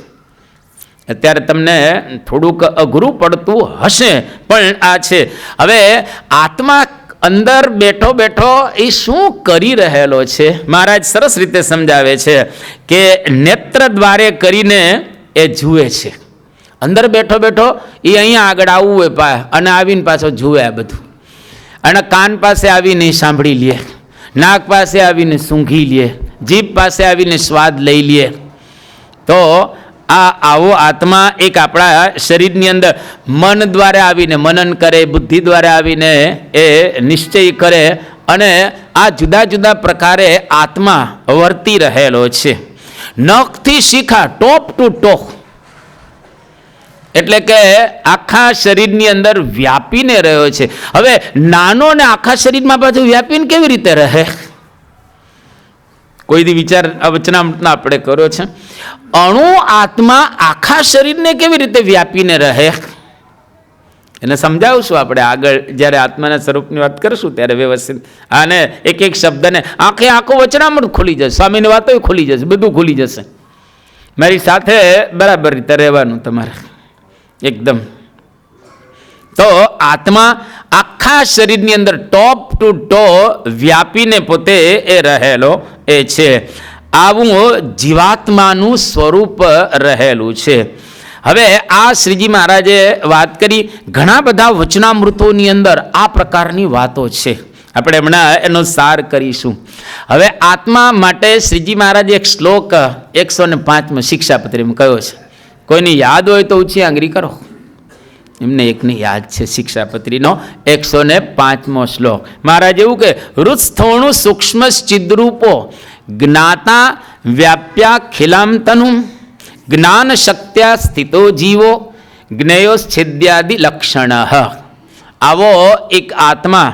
અત્યારે તમને થોડુંક અઘરું પડતું હશે, પણ આ છે. હવે આત્મા અંદર બેઠો બેઠો એ શું કરી રહેલો છે? મહારાજ સરસ રીતે સમજાવે છે કે નેત્ર દ્વારે કરીને એ જુએ છે. અંદર બેઠો બેઠો એ અહીંયા આગળ આવવું હોય અને આવીને પાછો જુએ આ બધું, અને કાન પાસે આવીને સાંભળી લે, નાક પાસે આવીને સૂંઘી લે, જીભ પાસે આવીને સ્વાદ લઈ લઈએ. તો આવો આત્મા એક આપણા શરીરની અંદર મન દ્વારા આવીને મનન કરે, બુદ્ધિ દ્વારા આવીને એ નિશ્ચય કરે, અને આ જુદા જુદા પ્રકારે આત્મા વર્તી રહેલો છે. નખથી શિખા, ટોપ ટુ ટોપ, એટલે કે આખા શરીરની અંદર વ્યાપીને રહ્યો છે. હવે નાનો ને આખા શરીરમાં પાછું વ્યાપીને કેવી રીતે રહે? કોઈ દી વિચાર વચનામૃતમાં આપણે કર્યો છે. અણુ આત્મા આખા શરીરને કેવી રીતે વ્યાપીને રહે એને સમજાવશું આપણે આગળ, જ્યારે આત્માના સ્વરૂપની વાત કરીશું ત્યારે વ્યવસ્થિત. આને એક એક શબ્દને આખું વચનામૃત ખુલી જશે, સ્વામીની વાતો ખુલી જશે, બધું ખુલી જશે. મારી સાથે બરાબર રીતે રહેવાનું તમારે એકદમ. તો આત્મા આખા શરીરની અંદર ટોપ ટુ ટો વ્યાપીને પોતે એ રહેલો એ છે. આવું જીવાત્માનું સ્વરૂપ રહેલું છે. હવે આ શ્રીજી મહારાજે વાત કરી, ઘણા બધા વચનામૃતોની અંદર આ પ્રકારની વાતો છે. આપણે હમણાં એનો સાર કરીશું. હવે આત્મા માટે શ્રીજી મહારાજે એક શ્લોક 105માં શિક્ષાપત્રીમાં કયો છે. કોઈને યાદ હોય તો ઊંચી આંગળી કરો. એમને એકને યાદ છે, શિક્ષાપત્રીનો 105મો શ્લોક. મહારાજ એવું કે, હૃત્સ્થોણું સૂક્ષ્મ ચિદ્રૂપો જ્ઞાતા વ્યાપ્યા ખિલામ તનુ જ્ઞાન શક્ત્યા સ્થિતો જીવો જ્ઞેયોચ્છેદ્યાદિ લક્ષણ. આવો એક આત્મા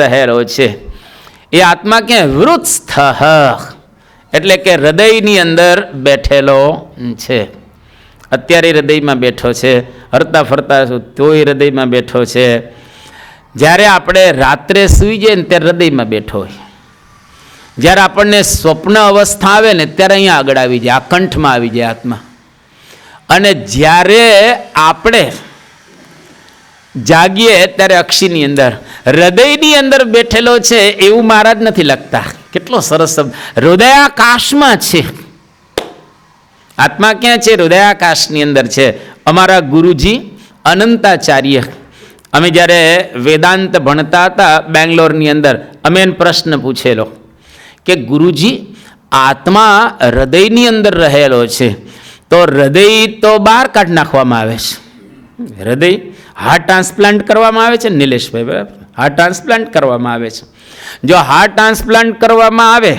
રહેલો છે. એ આત્મા ક્યાં? હૃત્સ્થ, એટલે કે હૃદયની અંદર બેઠેલો છે. અત્યારે હૃદયમાં બેઠો છે, હરતા ફરતા તોય હૃદયમાં બેઠો છે. જ્યારે આપણે રાત્રે સૂઈ જઈએ ને ત્યારે હૃદયમાં બેઠો હોય. જ્યારે આપણને સ્વપ્ન અવસ્થા આવે ને ત્યારે અહીંયા આગળ આવી જાય, આ કંઠમાં આવી જાય આત્મા. અને જ્યારે આપણે જાગીએ ત્યારે અક્ષીની અંદર, હૃદયની અંદર બેઠેલો છે એવું મહારાજ નથી લખતા. કેટલો સરસ શબ્દ, હૃદયાકાશમાં છે આત્મા. ક્યાં છે? હૃદયાકાશની અંદર છે. અમારા ગુરુજી અનંતાચાર્ય, અમે જ્યારે વેદાંત ભણતા હતા બેંગ્લોરની અંદર, અમે એને પ્રશ્ન પૂછેલો કે ગુરુજી, આત્મા હૃદયની અંદર રહેલો છે, તો હૃદય તો બહાર કાઢી નાખવામાં આવે છે. હૃદય હાર્ટ ટ્રાન્સપ્લાન્ટ કરવામાં આવે છે નિલેશભાઈ, બરાબર? હાર્ટ ટ્રાન્સપ્લાન્ટ કરવામાં આવે છે. જો હાર્ટ ટ્રાન્સપ્લાન્ટ કરવામાં આવે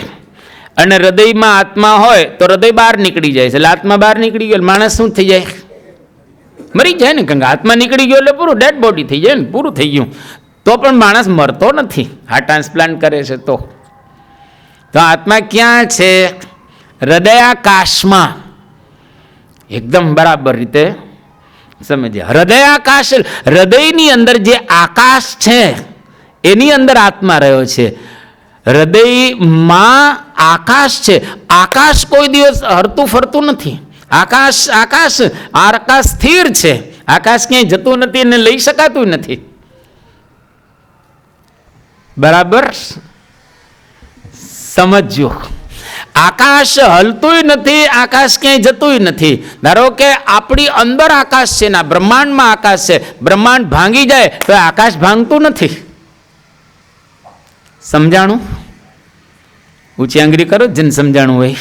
અને હૃદયમાં આત્મા હોય તો હૃદય બહાર નીકળી જાય છે. એટલે આત્મા બહાર નીકળી ગયો, માણસ શું થઈ જાય? મરી જાય ને. કારણ કે આત્મા નીકળી ગયો એટલે પૂરું ડેડ બોડી થઈ જાય ને, પૂરું થઈ ગયું. તો પણ માણસ મરતો નથી હાર્ટ ટ્રાન્સપ્લાન્ટ કરે છે. તો આત્મા ક્યાં છે? હૃદયાકાશમાં. એકદમ બરાબર રીતે સમજ્યા. હૃદયાકાશ, હૃદયની અંદર જે આકાશ છે એની અંદર આત્મા રહ્યો છે. હૃદયમાં આકાશ છે. આકાશ કોઈ દિવસ હરતું ફરતું નથી. આકાશ સ્થિર છે. આકાશ ક્યાંય જતું નથી અને લઈ શકાતું નથી. બરાબર સમજો. આકાશ હલતું નથી, આકાશ ક્યાંય જતું નથી. ધારો કે આપણી અંદર આકાશ છે ને બ્રહ્માંડમાં આકાશ છે, બ્રહ્માંડ ભાંગી જાય તો આકાશ ભાંગતું નથી. સમજાણું? ઊંચી આંગળી કરો જેને સમજાણું હોય.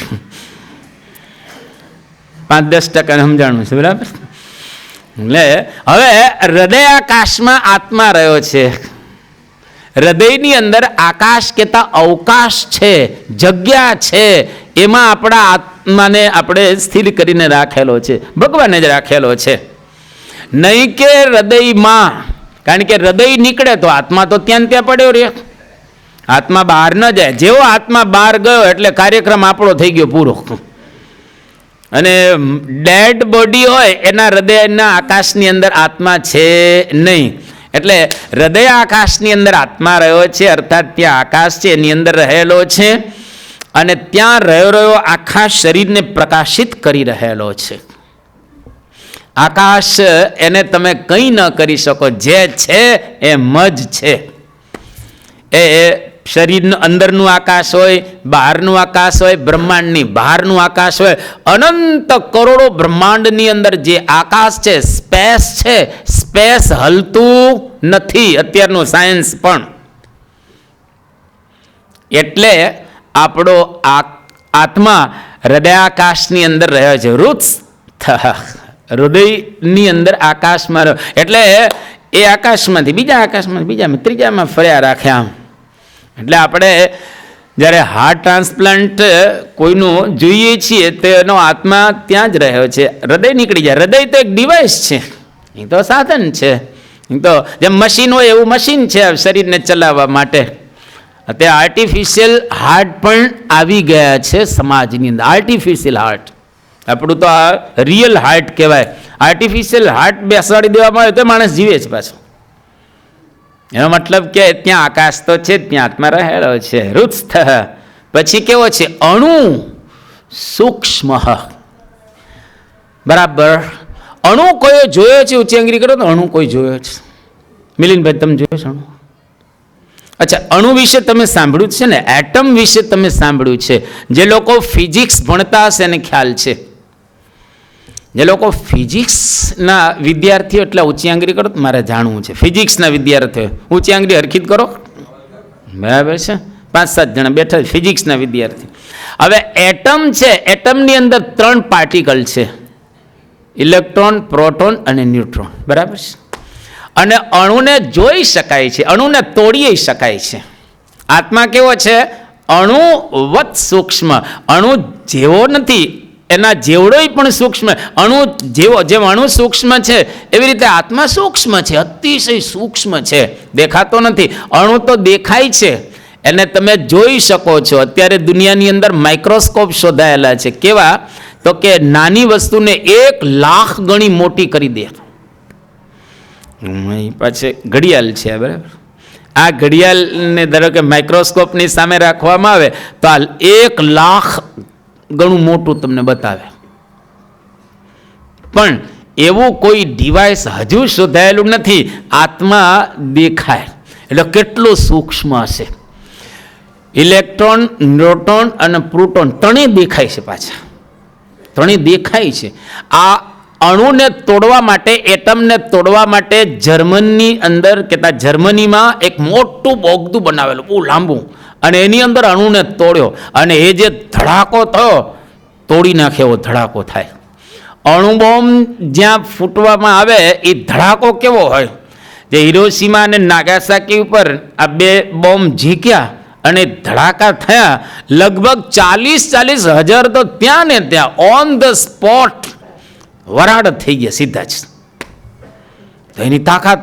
5-10% સમજાણું છે, બરાબર? એટલે હવે હૃદયાકાશમાં આત્મા રહ્યો છે. હૃદયની અંદર આકાશ કહેતા અવકાશ છે, જગ્યા છે. એમાં આપણા આત્માને આપણે સ્થિર કરીને રાખેલો છે, ભગવાને જ રાખેલો છે. નહીં કે હૃદયમાં. કારણ કે હૃદય નીકળે તો આત્મા તો ત્યાં પડ્યો રહે. આત્મા બહાર ન જાય. જેવો આત્મા બહાર ગયો એટલે કાર્યક્રમ આપણો થઈ ગયો પૂરો. અને ડેડ બોડી હોય એના હૃદયના આકાશની અંદર આત્મા છે નહીં. એટલે હૃદય આકાશની અંદર આત્મા રહ્યો છે, અર્થાત ત્યાં આકાશ છે એની અંદર રહેલો છે. અને ત્યાં રહ્યો આખા શરીરને પ્રકાશિત કરી રહેલો છે. આકાશ એને તમે કંઈ ન કરી શકો. જે છે એમ જ છે. એ શરીરનું અંદરનું આકાશ હોય, બહારનું આકાશ હોય, બ્રહ્માંડની બહારનું આકાશ હોય, અનંત કરોડો બ્રહ્માંડની અંદર જે આકાશ છે, સ્પેસ છે, સ્પેસ હલતું નથી અત્યારનું સાયન્સ પણ. એટલે આપણો આત્મા હૃદયાકાશની અંદર રહ્યો છે. હૃદયની અંદર આકાશમાં રહ્યો, એટલે એ આકાશમાંથી બીજા આકાશમાં, બીજામાં, ત્રીજામાં ફર્યા રાખે આમ. એટલે આપણે જ્યારે હાર્ટ ટ્રાન્સપ્લાન્ટ કોઈનું જોઈએ છીએ તો એનો આત્મા ત્યાં જ રહ્યો છે. હૃદય નીકળી જાય. હૃદય તો એક ડિવાઇસ છે, એ તો સાધન છે, એ તો જેમ મશીન હોય એવું મશીન છે શરીરને ચલાવવા માટે. અત્યારે આર્ટિફિશિયલ હાર્ટ પણ આવી ગયા છે સમાજની અંદર. આર્ટિફિશિયલ હાર્ટ, આપણું તો આ રિયલ હાર્ટ કહેવાય. આર્ટિફિશિયલ હાર્ટ બેસાડી દેવામાં આવે તો માણસ જીવે છે પાછો. એનો મતલબ કે ત્યાં આકાશ તો છે, ત્યાં આત્મા રહેલો છે. હૃત્સ્થ પછી કેવો છે? અણુ સૂક્ષ્મ. બરાબર. અણુ કોઈ જોયો છે? ઊંચી આંગળી કરો તો અણુ કોઈ જોયો છે? મિલિનભાઈ તમે જોયો છે અણુ? અચ્છા, અણુ વિશે તમે સાંભળ્યું છે ને? એટમ વિશે તમે સાંભળ્યું છે? જે લોકો ફિઝિક્સ ભણતા હશે એને ખ્યાલ છે. જે લોકો ફિઝિક્સના વિદ્યાર્થીઓ, એટલે ઊંચી આંગળી કરો તો મારે જાણવું છે. ફિઝિક્સના વિદ્યાર્થીઓ ઊંચી આંગળી હરખી કરો. બરાબર છે, 5-7 જણા બેઠા ફિઝિક્સના વિદ્યાર્થી. હવે એટમ છે, એટમની અંદર 3 પાર્ટિકલ છે, ઇલેક્ટ્રોન, પ્રોટોન અને ન્યુટ્રોન. બરાબર છે. અને અણુને જોઈ શકાય છે, અણુને તોડી શકાય છે. આત્મા કેવો છે? અણુવત સૂક્ષ્મ. અણુ જેવો નથી, એના જેવડોય પણ સૂક્ષ્મ. અણુ જેવો, જેમ અણુ સૂક્ષ્મ છે એવી રીતે આત્મા સૂક્ષ્મ છે, અતિશય સૂક્ષ્મ છે, દેખાતો નથી. અણુ તો દેખાય છે, એને તમે જોઈ શકો છો. અત્યારે દુનિયાની અંદર માઇક્રોસ્કોપ શોધાયેલા છે. કેવા? તો કે નાની વસ્તુને 1,00,000 ગણી મોટી કરી દે. પાછી ઘડિયાળ છે, બરાબર. આ ઘડિયાળને ધારો કે માઇક્રોસ્કોપની સામે રાખવામાં આવે તો આ 1,00,000 ઘણું મોટું તમને બતાવે. પણ એવું કોઈ ડિવાઇસ હજુ શોધાયેલું નથી. આત્મા દેખાય એટલે કેટલું સૂક્ષ્મ હશે. ઇલેક્ટ્રોન, ન્યુટ્રોન અને પ્રોટોન ત્રણેય દેખાય છે. પાછા ત્રણેય દેખાય છે. આ અણુને તોડવા માટે, એટમને તોડવા માટે જર્મનની અંદર કહેતા, જર્મનીમાં એક મોટું બોગદું બનાવેલું, બહુ લાંબુ, અને એની અંદર અણુને તોડ્યો. અને એ જે ધડાકો થયો, તોડી નાખે એવો ધડાકો થાય. અણુ બોમ્બ જ્યાં ફૂટવામાં આવે એ ધડાકો કેવો હોય? જે હિરોશીમા અને નાગાસાકી ઉપર આ 2 બોમ્બ ઝીક્યા અને ધડાકા થયા, લગભગ 40-40 હજાર તો ત્યાં ને ત્યાં ઓન ધ સ્પોટ વરાળ થઈ ગયા સીધા જ. તો એની તાકાત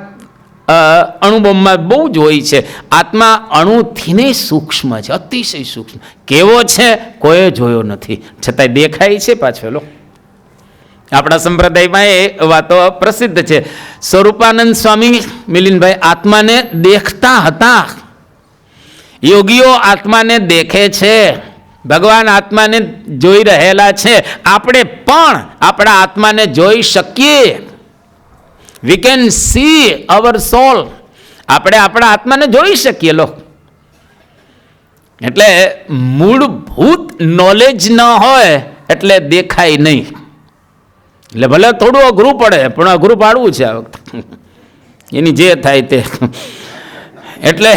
અણુબોમ્બમાં બહુ જ હોય છે. આત્મા અણુથી ને સૂક્ષ્મ છે, અતિશય સૂક્ષ્મ. કેવો છે? કોઈ જોયો નથી, છતાંય દેખાય છે પાછો. લો, આપણા સંપ્રદાયમાં એ વાતો પ્રસિદ્ધ છે. સ્વરૂપાનંદ સ્વામી, મિલિનભાઈ, આત્માને દેખતા હતા. યોગીઓ આત્માને દેખે છે. ભગવાન આત્માને જોઈ રહેલા છે. આપણે પણ આપણા આત્માને જોઈ શકીએ. વી કેન સી અવર સોલ. આપણે આપણા આત્માને જોઈ શકીએ. લો, એટલે મૂળભૂત નોલેજ ન હોય એટલે દેખાય નહીં. એટલે ભલે થોડું અઘરું પડે, પણ અઘરું પાડવું છે આ વખતે, એની જે થાય તે. એટલે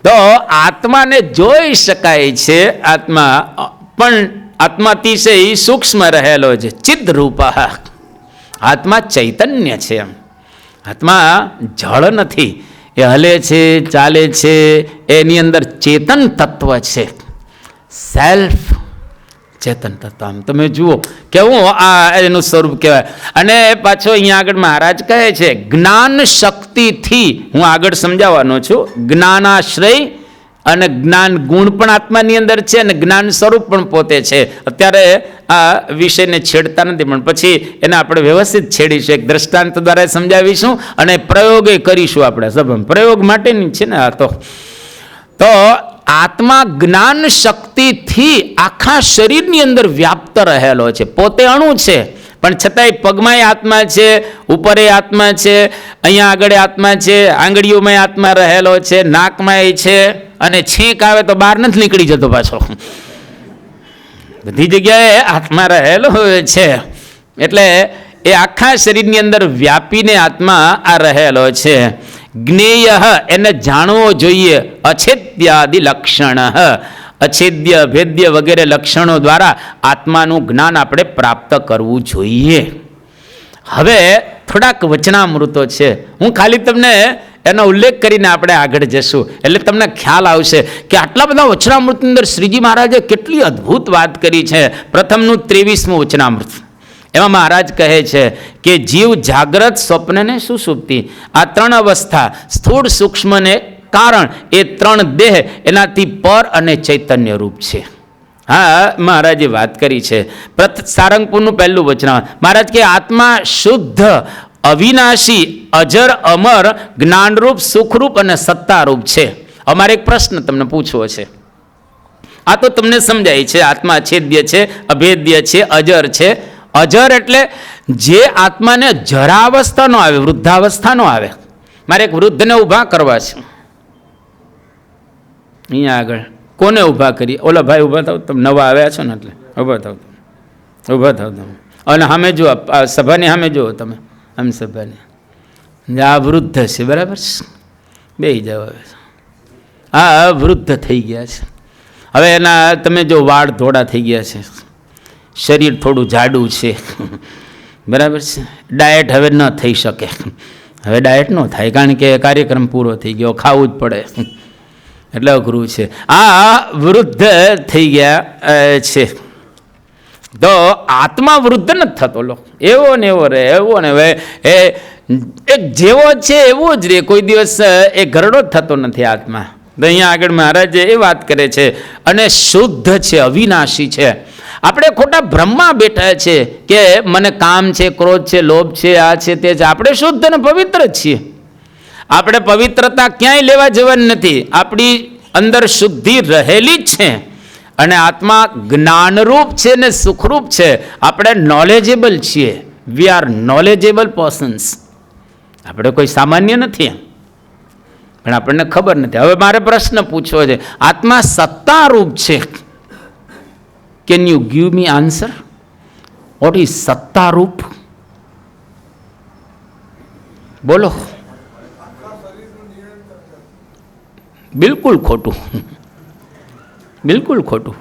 તો આત્માને જોઈ શકાય છે. આત્મા પણ આત્માતિશય સૂક્ષ્મ રહેલો છે. ચિદ્રૂપ. આત્મા ચૈતન્ય છે. આત્મા જળ નથી, એ હલે છે, ચાલે છે, એની અંદર ચેતન તત્વ છે. સેલ્ફ ચેતન તત્વ. આમ તમે જુઓ કેવું આ એનું સ્વરૂપ કહેવાય. અને પાછો અહીંયા આગળ મહારાજ કહે છે, જ્ઞાન શક્તિથી, હું આગળ સમજાવવાનો છું, જ્ઞાનાશ્રય અને જ્ઞાન ગુણ પણ આત્માની અંદર છે અને જ્ઞાન સ્વરૂપ પણ પોતે છે. અત્યારે આ વિષયને છેડતા નથી, પણ પછી એને આપણે વ્યવસ્થિત છેડીશું, એક દ્રષ્ટાંત દ્વારા સમજાવીશું અને પ્રયોગે કરીશું. આપણે સભા પ્રયોગ માટેની છે ને આ તો આત્મા જ્ઞાન શક્તિથી આખા શરીરની અંદર વ્યાપ્ત રહેલો છે. પોતે અણુ છે, પણ છતાંય પગમાંય આત્મા છે, ઉપરે આત્મા છે, અહીંયા આગળ આત્મા છે, આંગળીઓમાં આત્મા રહેલો છે, નાકમાં છે, અને છીંક આવે તો બહાર નથી નીકળી જતો પાછો. બધી જગ્યાએ આત્મા રહેલો છે. એટલે એ આખા શરીરની અંદર વ્યાપીને આત્મા આ રહેલો છે. જ્ઞેય, એને જાણવો જોઈએ. અછેદ્યાદિ લક્ષણ. અછેદ્ય, અભેદ્ય વગેરે લક્ષણો દ્વારા આત્માનું જ્ઞાન આપણે પ્રાપ્ત કરવું જોઈએ. હવે થોડાક વચનામૃતો છે, હું ખાલી તમને એનો ઉલ્લેખ કરીને આપણે આગળ જશું એટલે તમને ખ્યાલ આવશે કે આટલા બધા વચનામૃતની અંદર શ્રીજી મહારાજે કેટલી અદ્ભુત વાત કરી છે. પ્રથમનું 23મું વચનામૃત, એમાં મહારાજ કહે છે કે જીવ જાગ્રત, સ્વપ્ન ને સુષુપ્તિ, આ ત્રણ અવસ્થા, સ્થૂળ, સૂક્ષ્મ ને કારણ, એ ત્રણ દેહ એનાથી પર અને ચૈતન્ય રૂપ છે. હા, મહારાજે વાત કરી છે. સારંગપુરનું પહેલું વચનામૃત, મહારાજ કે આત્મા શુદ્ધ, અવિનાશી, અજર, અમર, જ્ઞાનરૂપ, સુખરૂપ અને સત્તારૂપ છે. અમારે એક પ્રશ્ન તમને પૂછવો છે. આ તો તમને સમજાય છે, આત્મા અછેદ્ય છે, અભેદ્ય છે, અજર છે. અજર એટલે જે આત્માને જરાવસ્થા નો આવે, વૃદ્ધાવસ્થા નો આવે. મારે એક વૃદ્ધને ઊભા કરવા છે અહીંયા આગળ. કોને ઊભા કરીએ? ઓલા ભાઈ ઊભા થાવ, તમે નવા આવ્યા છો ને એટલે ઊભા થાવ, ઊભા થાવ તમે. અને સામે જુઓ, સભાની સામે જુઓ તમે, આમ સભાની. આ વૃદ્ધ છે, બરાબર છે, બેસી જાવ. હવે હા, વૃદ્ધ થઈ ગયા છે. હવે એના તમે જો વાળ ધોળા થઈ ગયા છે, શરીર થોડું જાડું છે, બરાબર છે. ડાયટ હવે ન થઈ શકે, હવે ડાયટ ન થાય કારણ કે કાર્યક્રમ પૂરો થઈ ગયો, ખાવું જ પડે એટલે અઘરું છે. આ વૃદ્ધ થઈ ગયા છે. તો આત્મા વૃદ્ધ નથી થતો, લો એવો ને એવો રહે, એવો ને હવે એ એક જેવો છે એવો જ રહે, કોઈ દિવસ એ ઘરડો જ થતો નથી આત્મા. તો અહીંયા આગળ મહારાજે એ વાત કરે છે. અને શુદ્ધ છે, અવિનાશી છે. આપણે ખોટા ભ્રમમાં બેઠા છે કે મને કામ છે, ક્રોધ છે, લોભ છે, આ છે, તે છે. આપણે શુદ્ધ અને પવિત્ર જ છીએ. આપણે પવિત્રતા ક્યાંય લેવા જવાની નથી, આપણી અંદર શુદ્ધિ રહેલી જ છે. અને આત્મા જ્ઞાનરૂપ છે ને સુખરૂપ છે. આપણે નોલેજેબલ છીએ, વી આર નોલેજેબલ પર્સન્સ. આપણે કોઈ સામાન્ય નથી, પણ આપણને ખબર નથી. હવે મારે પ્રશ્ન પૂછવો છે, આત્મા સત્તારૂપ છે. Can you give me answer? What is સત્તારૂપ? બોલો. બિલકુલ ખોટું, બિલકુલ ખોટું,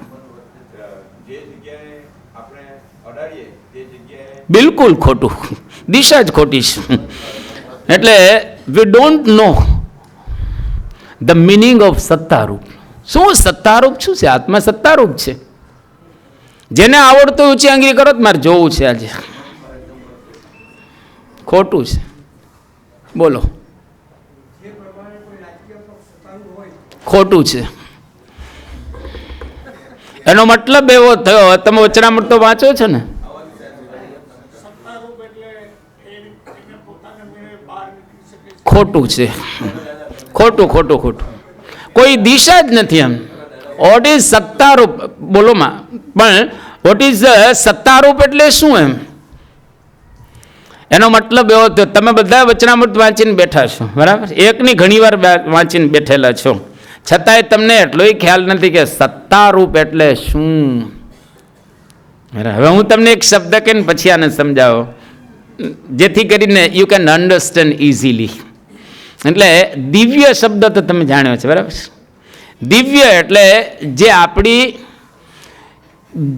બિલકુલ ખોટું, દિશા જ ખોટી છે. એટલે we don't know the meaning of સત્તારૂપ. શું સત્તારૂપ શું છે? આત્મા સત્તારૂપ છે. જેને આવડતું ઊંચી આંગળી કરો તો મારે જોવું છે આજે. ખોટું છે, બોલો. ખોટું છે. એનો મતલબ એવો થયો, તમે વચનામૃત તો વાંચો છો ને, ખોટું છે. ખોટું, ખોટું, ખોટું. કોઈ દિશા જ નથી એમ. વોટ ઇઝ સત્તારૂપ? બોલો માં. પણ વોટ ઇઝ સત્તારૂપ એટલે શું એમ? એનો મતલબ એવો થયો, તમે બધા વચનામૃત વાંચીને બેઠા છો, બરાબર? એકની ઘણી વાર વાંચીને બેઠેલા છો, છતાંય તમને એટલોય ખ્યાલ નથી કે સત્તારૂપ એટલે શું. હવે હું તમને એક શબ્દ કહીને પછી આને સમજાવો, જેથી કરીને યુ કેન અન્ડરસ્ટેન્ડ ઇઝીલી. એટલે દિવ્ય શબ્દ તો તમે જાણ્યો છે, બરાબર? દિવ્ય એટલે જે આપણી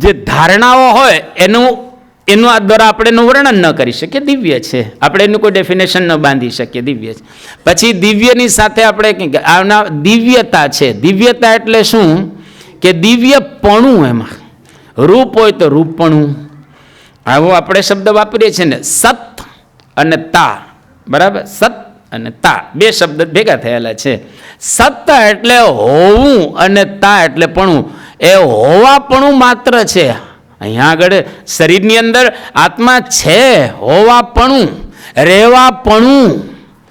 જે ધારણાઓ હોય એનું આ દ્વારા આપણે એનું વર્ણન ન કરી શકીએ, દિવ્ય છે. આપણે એનું કોઈ ડેફિનેશન ન બાંધી શકીએ, દિવ્ય છે. પછી દિવ્યની સાથે આપણે આના દિવ્યતા છે. દિવ્યતા એટલે શું? કે દિવ્યપણું, એમાં રૂપ હોય તો રૂપપણું. આવો આપણે શબ્દ વાપરીએ છીએ ને, સત અને તા, બરાબર? સત અને તા બે શબ્દ ભેગા થયેલા છે. સત એટલે હોવું અને તા એટલે પણું. એ હોવાપણું માત્ર છે. અહીંયા આગળ શરીરની અંદર આત્મા છે, હોવાપણું, રહેવાપણું.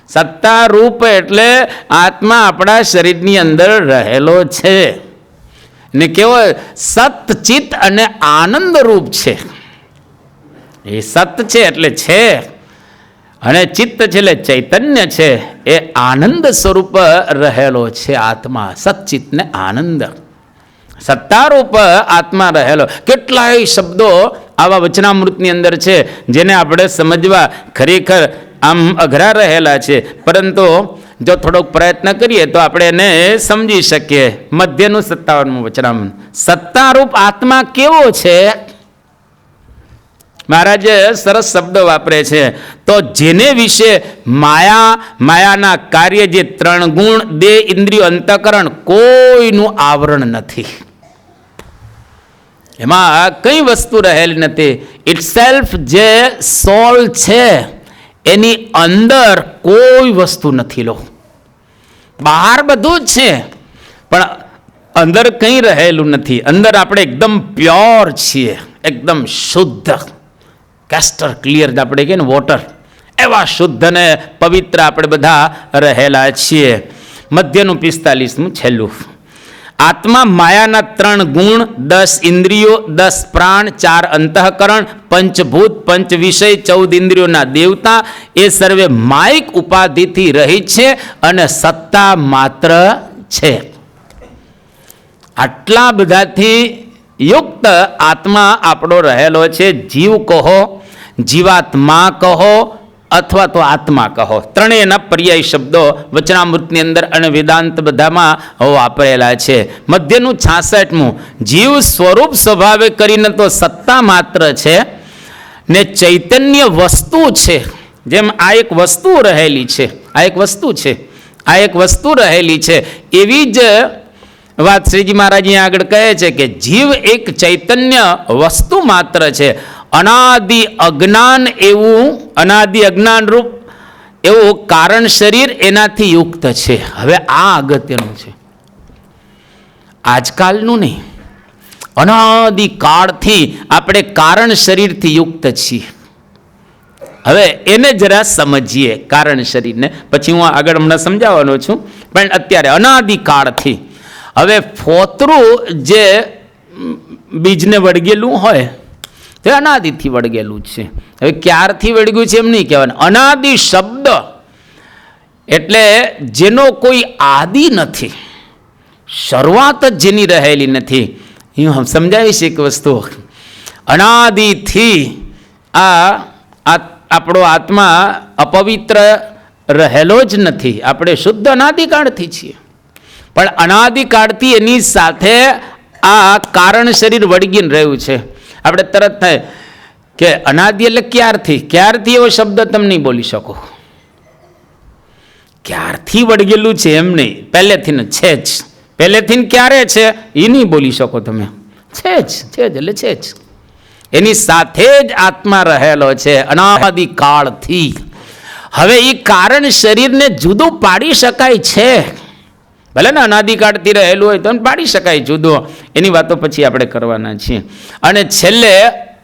સત્તા રૂપ એટલે આત્મા આપણા શરીરની અંદર રહેલો છે ને કેવો સત, ચિત્ત અને આનંદ રૂપ છે. એ સત છે એટલે છે, અને ચિત્ત છે એટલે ચૈતન્ય છે. એ આનંદ સ્વરૂપ રહેલો છે આત્મા, સચ્ચિત્ત ને આનંદ. સત્તારૂપ આત્મા રહેલો. કેટલાય શબ્દો આવા વચનામૃતની અંદર છે જેને આપણે સમજવા ખરેખર આમ અઘરા રહેલા છે. પરંતુ જો થોડોક પ્રયત્ન કરીએ તો આપણે એને સમજી શકીએ. મધ્યનું 57મું વચનામૃત. સત્તારૂપ આત્મા કેવો છે? મહારાજ સરસ શબ્દો વાપરે છે. તો જેને વિશે માયાના કાર્ય જે 3 ગુણ, દેહ, ઇન્દ્રિયો, અંતઃકરણ, કોઈનું આવરણ નથી. એમાં કઈ વસ્તુ રહેલી નથી. ઇટસેલ્ફ જે સોલ છે એની અંદર કોઈ વસ્તુ નથી. લો, બહાર બધું જ છે પણ અંદર કંઈ રહેલું નથી. અંદર આપણે એકદમ પ્યોર છીએ, એકદમ શુદ્ધ, કેસ્ટર ક્લિયર આપણે કહીએ ને વોટર, એવા શુદ્ધ ને પવિત્ર આપણે બધા રહેલા છીએ. મધ્યનું 45મું છેલ્લું. આત્મા માયાના 3 ગુણ, 10 ઇન્દ્રિયો, 10 પ્રાણ, 4 અંતઃકરણ, પંચભૂત, પંચ વિષય, 14 ઇન્દ્રિયોના દેવતા, એ સર્વે માયિક ઉપાધિથી રહિત છે અને સત્તા માત્ર છે. આટલા બધાથી યુક્ત આત્મા આપણો રહેલો છે. જીવ કહો, જીવાત્મા કહો અથવા તો આત્મા કહો, ત્રણેયના પર્યાય શબ્દો વચનામૃતની અંદર અને વેદાંત બધામાં વાપરેલા છે. મધ્યનું 66મું. જીવ સ્વરૂપ સ્વભાવે કરીને તો સત્તા માત્ર છે ને ચૈતન્ય વસ્તુ છે. જેમ આ એક વસ્તુ રહેલી છે, આ એક વસ્તુ છે, આ એક વસ્તુ રહેલી છે, એવી જ વાત શ્રીજી મહારાજ અહીંયા આગળ કહે છે કે જીવ એક ચૈતન્ય વસ્તુ માત્ર છે. અનાદિ અજ્ઞાન એવું, અનાદિ અજ્ઞાન રૂપ એવું કારણ શરીર એનાથી યુક્ત છે. હવે આ અગત્યનું છે, આજકાલનું નહીં. અનાદિ કાળથી આપણે કારણ શરીરથી યુક્ત છીએ. હવે એને જરા સમજીએ કારણ શરીરને, પછી હું આગળ હમણાં સમજાવવાનો છું. પણ અત્યારે અનાદિ કાળથી, હવે ફોતરું જે બીજને વળગેલું હોય તે અનાદિથી વળગેલું છે. હવે ક્યારથી વળગ્યું છે એમ નહીં કહેવાનું. અનાદિ શબ્દ એટલે જેનો કોઈ આદિ નથી, શરૂઆત જ જેની રહેલી નથી. હું સમજાવીશ એક વસ્તુ. અનાદિથી આપણો આત્મા અપવિત્ર રહેલો જ નથી. આપણે શુદ્ધ અનાદિકાળથી છીએ, પણ અનાદિકાળથી એની સાથે આ કારણ શરીર વળગીને રહ્યું છે. આપણે તરત થાય કે અનાદિ એટલે ક્યારથી, ક્યારથી એવો શબ્દ તમે નહીં બોલી શકો. ક્યારથી વળગેલું છે એમ નહીં, પહેલેથી ને છે જ. પહેલેથી ક્યારે છે એ નહીં બોલી શકો તમે. છે જ, છે જ એટલે છે જ. એની સાથે જ આત્મા રહેલો છે અનાદિ કાળથી. હવે એ કારણ શરીરને જુદું પાડી શકાય છે. ભલે ને અનાદિકાળથી રહેલું હોય તો પાડી શકાય જુદો. એની વાતો પછી આપણે કરવાના છીએ. અને છેલ્લે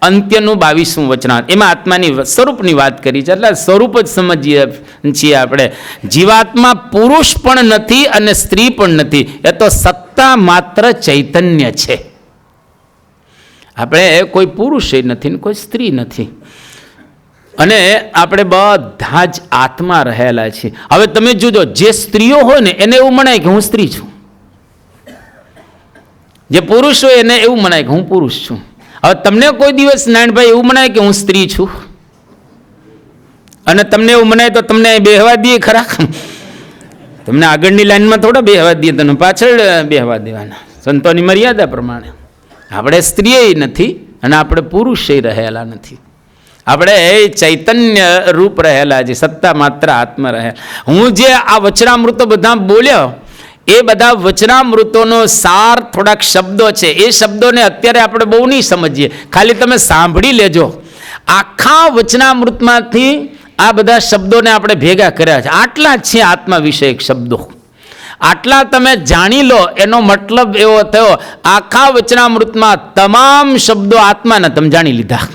અંત્યનું 22મું વચનામૃત, એમાં આત્માની સ્વરૂપની વાત કરી છે. એટલે સ્વરૂપ જ સમજીએ છીએ આપણે. જીવાત્મા પુરુષ પણ નથી અને સ્ત્રી પણ નથી, એ તો સત્તા માત્ર ચૈતન્ય છે. આપણે કોઈ પુરુષ નથી ને કોઈ સ્ત્રી નથી, અને આપણે બધા જ આત્મા રહેલા છીએ. હવે તમે જોજો, જે સ્ત્રીઓ હોય ને એને એવું મનાય કે હું સ્ત્રી છું, જે પુરુષ હોય એને એવું મનાય કે હું પુરુષ છું. હવે તમને કોઈ દિવસ નારાયણભાઈ એવું મનાય કે હું સ્ત્રી છું, અને તમને એવું મનાય તો તમને બેહવા દઈએ ખરા? તમને આગળની લાઈનમાં થોડા બેહવા દઈએ, તમને પાછળ બેહવા દેવાના સંતોની મર્યાદા પ્રમાણે. આપણે સ્ત્રીએ નથી અને આપણે પુરુષે રહેલા નથી. આપણે ચૈતન્ય રૂપ રહેલા છે, સત્તા માત્ર આત્મા રહેલા. હું જે આ વચનામૃતો બધા બોલ્યો, એ બધા વચનામૃતોનો સાર થોડાક શબ્દો છે. એ શબ્દોને અત્યારે આપણે બહુ નહીં સમજીએ, ખાલી તમે સાંભળી લેજો. આખા વચનામૃતમાંથી આ બધા શબ્દોને આપણે ભેગા કર્યા છે. આટલા છે આત્મા વિષયક શબ્દો. આટલા તમે જાણી લો, એનો મતલબ એવો થયો આખા વચનામૃતમાં તમામ શબ્દો આત્માના તમે જાણી લીધા.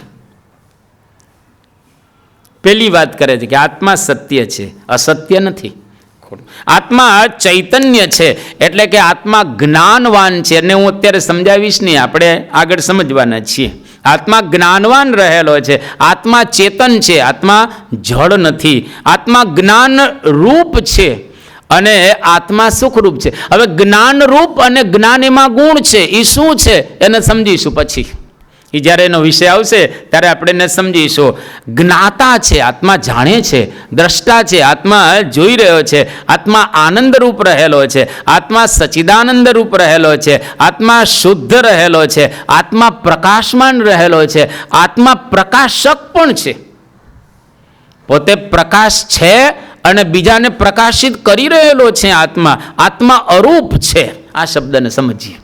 પહેલી વાત કરે છે કે આત્મા સત્ય છે, અસત્ય નથી. આત્મા ચૈતન્ય છે, એટલે કે આત્મા જ્ઞાનવાન છે. અને હું અત્યારે સમજાવીશ નહીં, આપણે આગળ સમજવાના છીએ. આત્મા જ્ઞાનવાન રહેલો છે, આત્મા ચેતન છે, આત્મા જળ નથી. આત્મા જ્ઞાન રૂપ છે અને આત્મા સુખરૂપ છે. હવે જ્ઞાન રૂપ અને જ્ઞાન એમાં ગુણ છે, એ શું છે એને સમજીશું પછી. એ જ્યારે એનો વિષય આવશે ત્યારે આપણે એને સમજીશું. જ્ઞાતા છે, આત્મા જાણે છે. દ્રષ્ટા છે, આત્મા જોઈ રહ્યો છે. આત્મા આનંદરૂપ રહેલો છે. આત્મા સચ્ચિદાનંદ રૂપ રહેલો છે. આત્મા શુદ્ધ રહેલો છે. આત્મા પ્રકાશમાન રહેલો છે. આત્મા પ્રકાશક પણ છે. પોતે પ્રકાશ છે અને બીજાને પ્રકાશિત કરી રહેલો છે. આત્મા અરૂપ છે. આ શબ્દને સમજીએ.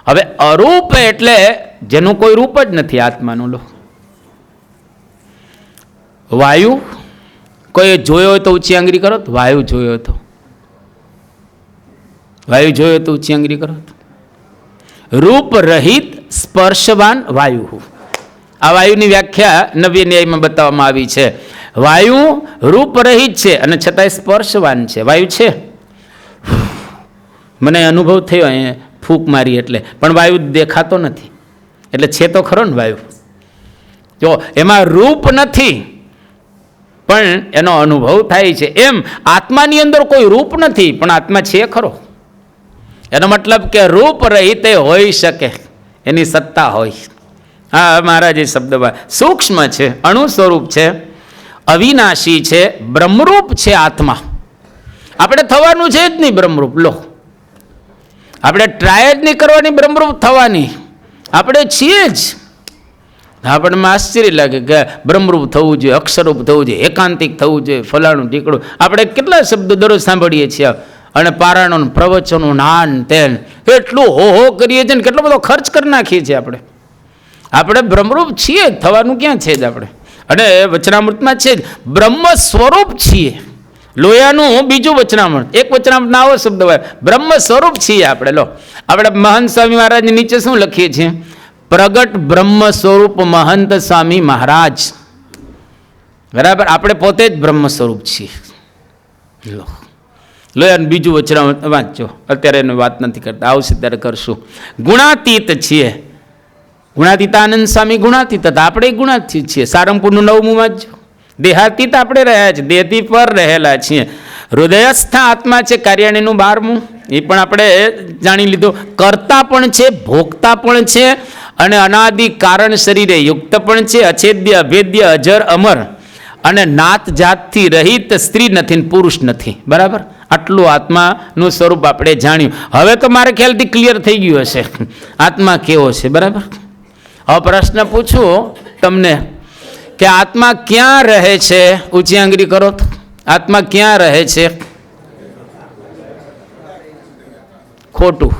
હવે અરૂપ એટલે જેનું કોઈ રૂપ જ નથી આત્માનું. લો, વાયુ કોઈ જોયો હોય તો ઊંચી આંગળી કરો. વાયુ જોયો તો, વાયુ જોયો તો ઊંચી આંગળી કરો. રૂપ રહિત સ્પર્શવાન વાયુ. આ વાયુની વ્યાખ્યા નવી ન્યાયમાં બતાવવામાં આવી છે. વાયુ રૂપ રહિત છે અને છતાંય સ્પર્શવાન છે. વાયુ છે, મને અનુભવ થયો અહીંયા ફૂંક મારી એટલે, પણ વાયુ દેખાતો નથી. એટલે છે તો ખરો ને વાયુ. જો એમાં રૂપ નથી પણ એનો અનુભવ થાય છે. એમ આત્માની અંદર કોઈ રૂપ નથી પણ આત્મા છે ખરો. એનો મતલબ કે રૂપ રહિત હોઈ શકે, એની સત્તા હોય. હા, મારા જે શબ્દમાં સૂક્ષ્મ છે, અણુ સ્વરૂપ છે, અવિનાશી છે, બ્રહ્મરૂપ છે આત્મા. આપણે થવાનું છે જ નહીં બ્રહ્મરૂપ. લો, આપણે ટ્રાય જ નહીં કરવાની બ્રહ્મરૂપ થવાની. આપણે છીએ જ. આપણને આશ્ચર્ય લાગે કે બ્રહ્મરૂપ થવું જોઈએ, અક્ષરરૂપ થવું જોઈએ, એકાંતિક થવું જોઈએ, ફલાણું ટીકડું. આપણે કેટલા શબ્દો દરરોજ સાંભળીએ છીએ અને પારાયણો, પ્રવચનો, નાન તેન એટલું હો કરીએ છીએ ને કેટલો બધો ખર્ચ કરી નાખીએ છીએ. આપણે બ્રહ્મરૂપ છીએ, થવાનું ક્યાં છે જ આપણે. અને વચનામૃતમાં છે જ બ્રહ્મ સ્વરૂપ છીએ. લોયાનું બીજું વચનામૃત, એક વચનામૃતના આવો શબ્દ હોય, બ્રહ્મ સ્વરૂપ છીએ આપણે. લો, આપણે મહંત સ્વામી મહારાજની નીચે શું લખીએ છીએ? પ્રગટ બ્રહ્મ સ્વરૂપ મહંત સ્વામી મહારાજ. બરાબર, આપણે પોતે જ બ્રહ્મ સ્વરૂપ છીએ. લોયાનું બીજું વચનામૃત વાંચજો. અત્યારે એની વાત નથી કરતા, આવશે ત્યારે કરશું. ગુણાતીત છીએ. ગુણાતીતાનંદ સ્વામી ગુણાતીત હતા, આપણે ગુણાતીત છીએ. સારંગપુરનું 9મું વાંચજો. દેહાતીત આપણે રહ્યા છીએ, દેહથી પર રહેલા છીએ. હૃદયસ્થ આત્મા છે કાર્યાણીનું 12મું, એ પણ આપણે જાણી લીધું. કર્તા પણ છે, ભોગતા પણ છે અને અનાદિ કારણ શરીરે યુક્ત પણ છે. અછેદ્ય, અભેદ્ય, અજર, અમર અને નાત જાતથી રહિત, સ્ત્રી નથી ને પુરુષ નથી. બરાબર, આટલું આત્માનું સ્વરૂપ આપણે જાણ્યું. હવે તો મારા ખ્યાલથી ક્લિયર થઈ ગયું હશે આત્મા કેવો છે. બરાબર, હવે પ્રશ્ન પૂછું તમને કે આત્મા ક્યાં રહે છે? ઊંચી આંગળી કરો. આત્મા ક્યાં રહે છે? ખોટું.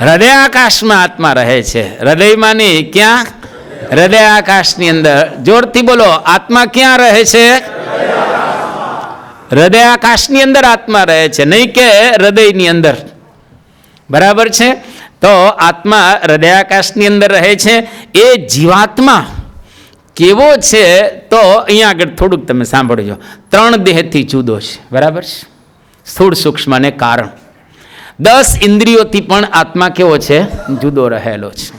હૃદય આકાશમાં આત્મા રહે છે. હૃદયમાં નહીં, ક્યાં? હૃદય આકાશની અંદર. જોરથી બોલો, આત્મા ક્યાં રહે છે? હૃદય આકાશની અંદર આત્મા રહે છે, નહીં કે હૃદયની અંદર. બરાબર છે. તો આત્મા હૃદયાકાશની અંદર રહે છે. એ જીવાત્મા કેવો છે? તો અહીંયા આગળ થોડુંક તમે સાંભળજો. 3 દેહથી જુદો છે. બરાબર છે, સ્થૂળ, સૂક્ષ્મ અને કારણ. 10 ઇન્દ્રિયોથી પણ આત્મા કેવો છે? જુદો રહેલો છે.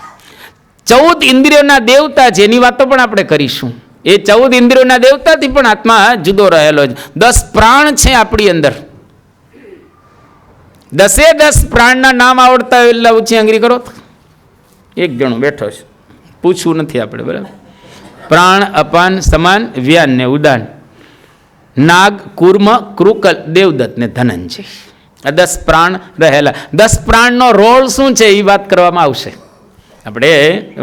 14 ઇન્દ્રિયોના દેવતા છે, એની વાતો પણ આપણે કરીશું. એ 14 ઇન્દ્રિયોના દેવતાથી પણ આત્મા જુદો રહેલો છે. 10 પ્રાણ છે આપણી અંદર. 10 પ્રાણના નામ આવડતા હોય એટલે ઊંચી આંગળી કરો. એક જણો બેઠો છે, પૂછવું નથી આપણે. બરાબર, પ્રાણ, અપાન, સમાન, વ્યાન ને ઉદાન, નાગ, કુર્મ, કૃકલ, દેવદત્ત ને ધનંજય. આ 10 પ્રાણ રહેલા. 10 પ્રાણનો રોલ શું છે એ વાત કરવામાં આવશે. આપણે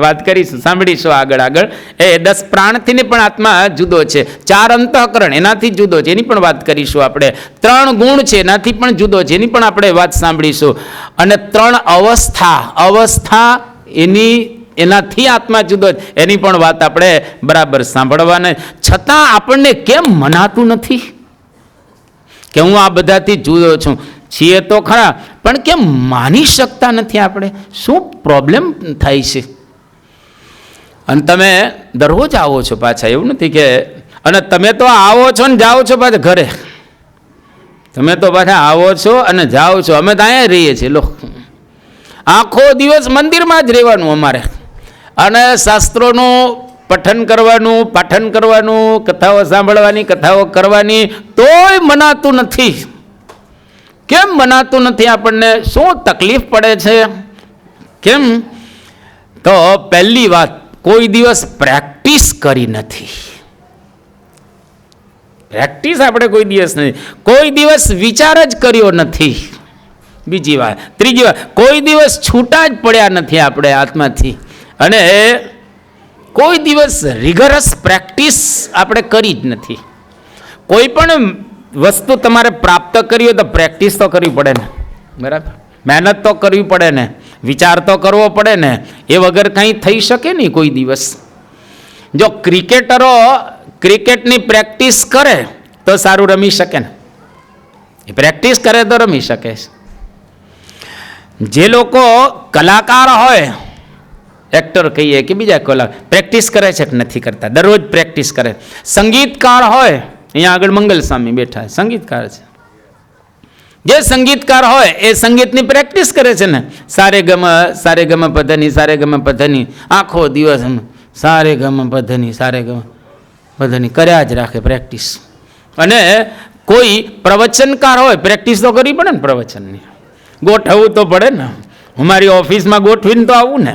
વાત કરીશું, સાંભળીશું આગળ. એ 10 પ્રાણથી પણ આત્મા જુદો છે. 4 અંતઃકરણ એનાથી જુદો છે, એની પણ વાત કરીશું આપણે. 3 ગુણ છે, એનાથી પણ જુદો છે, એની પણ આપણે વાત સાંભળીશું. અને 3 અવસ્થા એનાથી આત્મા જુદો છે, એની પણ વાત આપણે બરાબર સાંભળવાના. છતાં આપણને કેમ મનાતું નથી કે હું આ બધાથી જુદો છું? છીએ તો ખરા, પણ કેમ માની શકતા નથી આપણે? શું પ્રોબ્લેમ થાય છે? અને તમે દરરોજ આવો છો પાછા, એવું નથી કે, અને તમે તો આવો છો ને જાઓ છો પાછા ઘરે. તમે તો પાછા આવો છો અને જાઓ છો. અમે તો અહીંયા રહીએ છીએ. લો, આખો દિવસ મંદિરમાં જ રહેવાનું અમારે, અને શાસ્ત્રોનું પઠન કરવાનું, પાઠન કરવાનું, કથાઓ સાંભળવાની, કથાઓ કરવાની, તોય મનાતું નથી. કેમ મનાતું નથી આપણને? શું તકલીફ પડે છે? કેમ? તો પહેલી વાત, કોઈ દિવસ પ્રેક્ટિસ કરી નથી. પ્રેક્ટિસ આપણે કોઈ દિવસ નથી, કોઈ દિવસ વિચાર જ કર્યો નથી. બીજી વાત. ત્રીજી વાત, કોઈ દિવસ છૂટા જ પડ્યા નથી આપણે આત્માથી, અને કોઈ દિવસ રિગરસ પ્રેક્ટિસ આપણે કરી જ નથી. કોઈ પણ વસ્તુ તમારે પ્રાપ્ત કરવી હોય તો પ્રેક્ટિસ તો કરવી પડે ને, બરાબર? મહેનત તો કરવી પડે ને, વિચાર તો કરવો પડે ને, એ વગર કંઈ થઈ શકે નહીં કોઈ દિવસ. જો ક્રિકેટરો ક્રિકેટની પ્રેક્ટિસ કરે તો સારું રમી શકે ને, એ પ્રેક્ટિસ કરે તો રમી શકે. જે લોકો કલાકાર હોય, એક્ટર કહીએ કે બીજા કલા, પ્રેક્ટિસ કરે છે કે નથી કરતા? દરરોજ પ્રેક્ટિસ કરે. સંગીતકાર હોય, અહીંયા આગળ મંગલ સ્વામી બેઠા સંગીતકાર છે. જે સંગીતકાર હોય એ સંગીતની પ્રેક્ટિસ કરે છે ને, સારે ગમ પધની આખો દિવસ સારે ગમ પધની કર્યા જ રાખે પ્રેક્ટિસ. અને કોઈ પ્રવચનકાર હોય, પ્રેક્ટિસ તો કરવી પડે ને પ્રવચનની, ગોઠવવું તો પડે ને. હું મારી ઓફિસમાં ગોઠવીને તો આવું ને,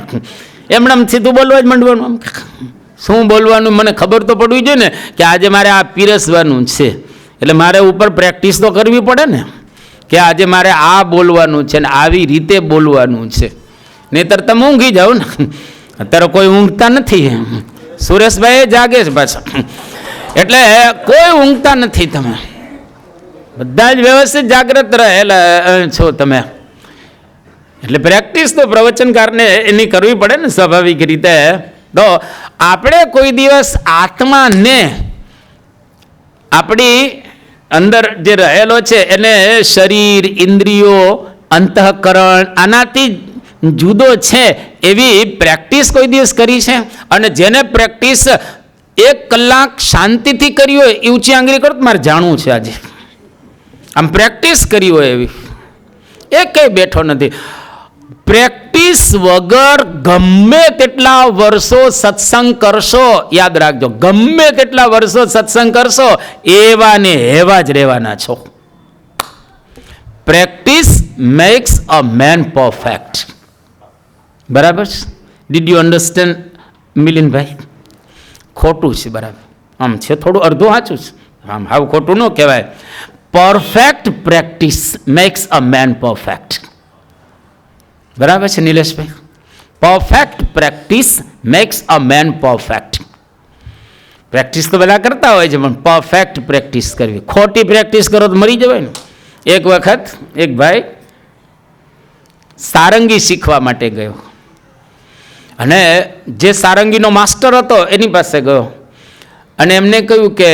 એમણે સીધું બોલવા જ માંડવાનું. શું બોલવાનું મને ખબર તો પડવી જોઈએ ને, કે આજે મારે આ પીરસવાનું છે, એટલે મારે ઉપર પ્રેક્ટિસ તો કરવી પડે ને, કે આજે મારે આ બોલવાનું છે ને આવી રીતે બોલવાનું છે. નહીંતર તમે ઊંઘી જાઓ ને. અત્યારે કોઈ ઊંઘતા નથી, સુરેશભાઈ જાગે છે પાછા, એટલે કોઈ ઊંઘતા નથી. તમે બધા જ વ્યવસ્થિત જાગ્રત રહેલા છો તમે. એટલે પ્રેક્ટિસ તો પ્રવચનકારને એની કરવી પડે ને સ્વાભાવિક રીતે. તો આપણે કોઈ દિવસ આત્માને, આપણી અંદર જે રહેલો છે એને શરીર, ઇન્દ્રિયો, અંતઃકરણ આનાથી જુદો છે એવી પ્રેક્ટિસ કોઈ દિવસ કરી છે? અને જેને પ્રેક્ટિસ 1 કલાક શાંતિથી કરી હોય એ ઊંચી આંગળી કરો તો મારે જાણવું છે આજે. આમ પ્રેક્ટિસ કરી હોય એવી એ કંઈ બેઠો નથી. પ્રેક્ટિસ વગર ગમે તેટલા વર્ષો સત્સંગ કરશો, યાદ રાખજો, ગમે તેટલા વર્ષો સત્સંગ કરશો એવા ને એવા જ રહેવાના છો. Practice makes a man perfect. બરાબર છે? ડીડ યુ અન્ડરસ્ટેન્ડ મિલિનભાઈ? ખોટું છે, બરાબર? આમ છે થોડું અડધું સાચું છે, આમ હાવ ખોટું ન કહેવાય. Perfect practice makes a man perfect. બરાબર છે નિલેશભાઈ? Perfect practice makes a man perfect. Practice તો બધા કરતા હોય છે, પણ પરફેક્ટ પ્રેક્ટિસ કરવી. ખોટી પ્રેક્ટિસ કરો તો મરી જવાય ને. એક વખત એક ભાઈ સારંગી શીખવા માટે ગયો, અને જે સારંગીનો માસ્ટર હતો એની પાસે ગયો, અને એમને કહ્યું કે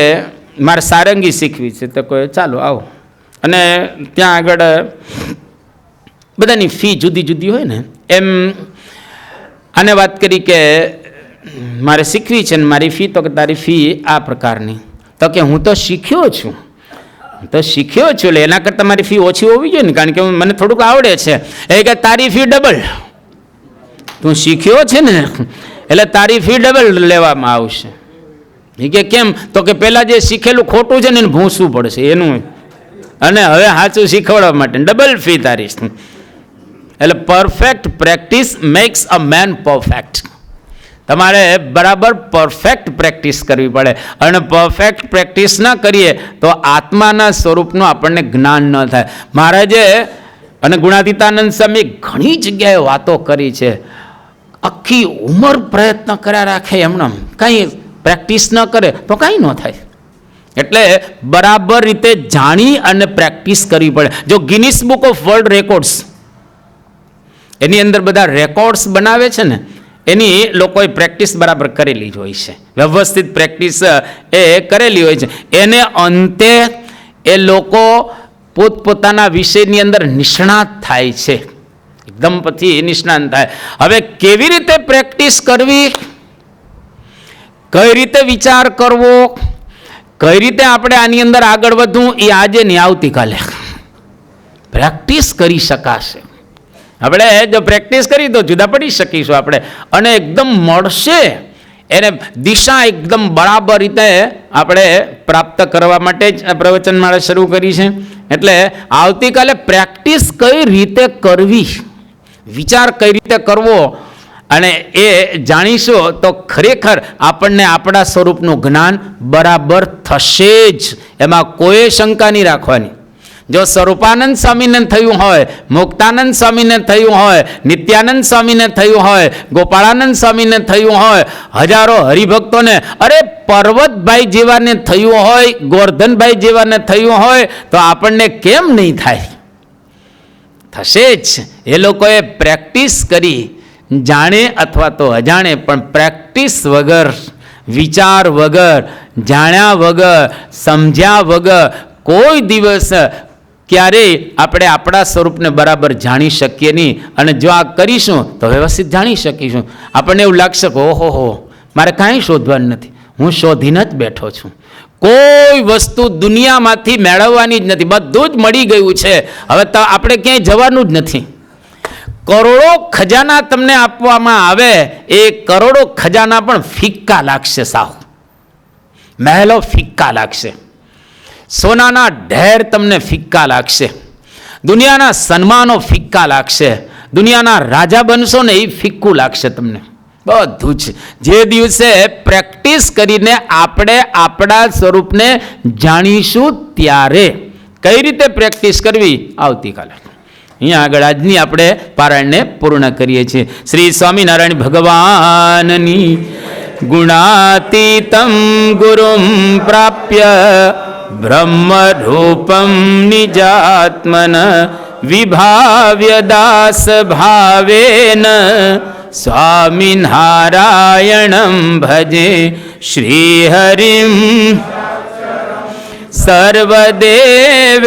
મારે સારંગી શીખવી છે. તો કોઈ ચાલો આવો. અને ત્યાં આગળ બધાની ફી જુદી જુદી હોય ને, એમ આને વાત કરી કે મારે શીખવી છે ને મારી ફી, તો કે તારી ફી આ પ્રકારની. તો કે હું તો શીખ્યો છું, એટલે એના કરતાં મારી ફી ઓછી હોવી જોઈએ ને, કારણ કે મને થોડુંક આવડે છે. એ કે તારી ફી ડબલ. તું શીખ્યો છે ને એટલે તારી ફી ડબલ લેવામાં આવશે. એ કે કેમ? તો કે પહેલાં જે શીખેલું ખોટું છે ને એને ભૂંસવું પડશે એનું, અને હવે સાચું શીખવાડવા માટે ડબલ ફી તારી. એટલે perfect practice makes a man perfect. તમારે બરાબર પરફેક્ટ પ્રેક્ટિસ કરવી પડે, અને પરફેક્ટ પ્રેક્ટિસ ન કરીએ તો આત્માના સ્વરૂપનું આપણને જ્ઞાન ન થાય. મહારાજે અને ગુણાતીતાનંદ સ્વામી ઘણી જગ્યાએ વાતો કરી છે. આખી ઉંમર પ્રયત્ન કર્યા રાખે, એમણે કંઈ પ્રેક્ટિસ ન કરે તો કાંઈ ન થાય. એટલે બરાબર રીતે જાણી અને પ્રેક્ટિસ કરવી પડે. જો Guinness book of world records એની અંદર બધા રેકોર્ડ્સ બનાવે છે ને, એની લોકોએ પ્રેક્ટિસ બરાબર કરેલી જ હોય છે, વ્યવસ્થિત પ્રેક્ટિસ એ કરેલી હોય છે. એને અંતે એ લોકો પોતપોતાના વિષયની અંદર નિષ્ણાત થાય છે, એકદમ પછી નિષ્ણાત થાય. હવે કેવી રીતે પ્રેક્ટિસ કરવી, કઈ રીતે વિચાર કરવો, કઈ રીતે આપણે આની અંદર આગળ વધવું, એ આજે ને આવતીકાલે પ્રેક્ટિસ કરી શકાશે. આપણે જો પ્રેક્ટિસ કરી તો જુદા પડી શકીશું આપણે, અને એકદમ મળશે એને દિશા એકદમ બરાબર રીતે આપણે પ્રાપ્ત કરવા માટે જ પ્રવચન માળા શરૂ કરી છે. એટલે આવતીકાલે પ્રેક્ટિસ કઈ રીતે કરવી, વિચાર કઈ રીતે કરવો, અને એ જાણીશું તો ખરેખર આપણને આપણા સ્વરૂપનું જ્ઞાન બરાબર થશે જ, એમાં કોઈ શંકા નહીં રાખવાની. જો સ્વરૂપાનંદ સ્વામીને થયું હોય, મુક્તાનંદ સ્વામીને થયું હોય, નિત્યાનંદ સ્વામીને થયું હોય, ગોપાળાનંદ સ્વામીને થયું હોય, હજારો હરિભક્તોને, અરે પર્વતભાઈ જેવાને થયું હોય, ગોરધનભાઈ જેવાને થયું હોય, તો આપણને કેમ નહીં થાય? થશે જ. એ લોકોએ પ્રેક્ટિસ કરી, જાણે અથવા તો અજાણે, પણ પ્રેક્ટિસ વગર, વિચાર વગર, જાણ્યા વગર, સમજ્યા વગર કોઈ દિવસ ક્યારેય આપણે આપણા સ્વરૂપને બરાબર જાણી શકીએ નહીં. અને જો આ કરીશું તો વ્યવસ્થિત જાણી શકીશું. આપણને એવું લાગશે કે ઓહો, મારે કાંઈ શોધવાનું નથી, હું શોધીને જ બેઠો છું. કોઈ વસ્તુ દુનિયામાંથી મેળવવાની જ નથી, બધું જ મળી ગયું છે. હવે તો આપણે ક્યાંય જવાનું જ નથી. કરોડો ખજાના તમને આપવામાં આવે, એ કરોડો ખજાના પણ ફિક્કા લાગશે, સાવ મહેલો ફિક્કા લાગશે, સોનાના ઢેર તમને ફિક્કા લાગશે, દુનિયાના સન્માનો ફિક્કા લાગશે, દુનિયાના રાજા બનશો ને એ ફિક્કું લાગશે તમને બધું જ. જે દિવસે પ્રેક્ટિસ કરીને આપણે આપણા સ્વરૂપને જાણીશું ત્યારે. કઈ રીતે પ્રેક્ટિસ કરવી? આવતીકાલે અહીંયા આગળ આજની આપણે પારાયણને પૂર્ણ કરીએ છીએ. શ્રી સ્વામિનારાયણ ભગવાનની ગુણાતીતમ ગુરુમ પ્રાપ્ય બ્રહ્મરૂપમ નિજાત્મન વિભાવ્ય દાસ ભાવેન સ્વામિનારાયણં ભજે શ્રીહરિમ સર્વદેવેશ્વરં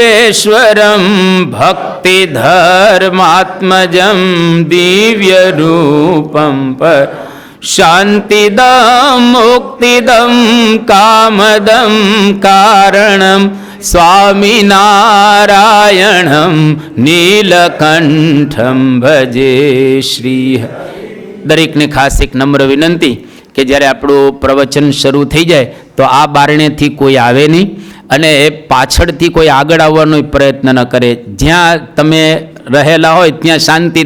ભક્તિધર્માત્મજં દિવ્યરૂપં પર શાંતિદમ મુક્તિદમ કામદમ કારણમ સ્વામિનારાયણં નીલકંઠં ભજે શ્રી. દરેકને ખાસ એક નમ્ર વિનંતી કે જ્યારે આપણું પ્રવચન શરૂ થઈ જાય તો આ બારણેથી કોઈ આવે નહીં અને પાછળથી કોઈ આગળ આવવાનો પ્રયત્ન ન કરે. જ્યાં તમે રહેલા હોય ત્યાં શાંતિ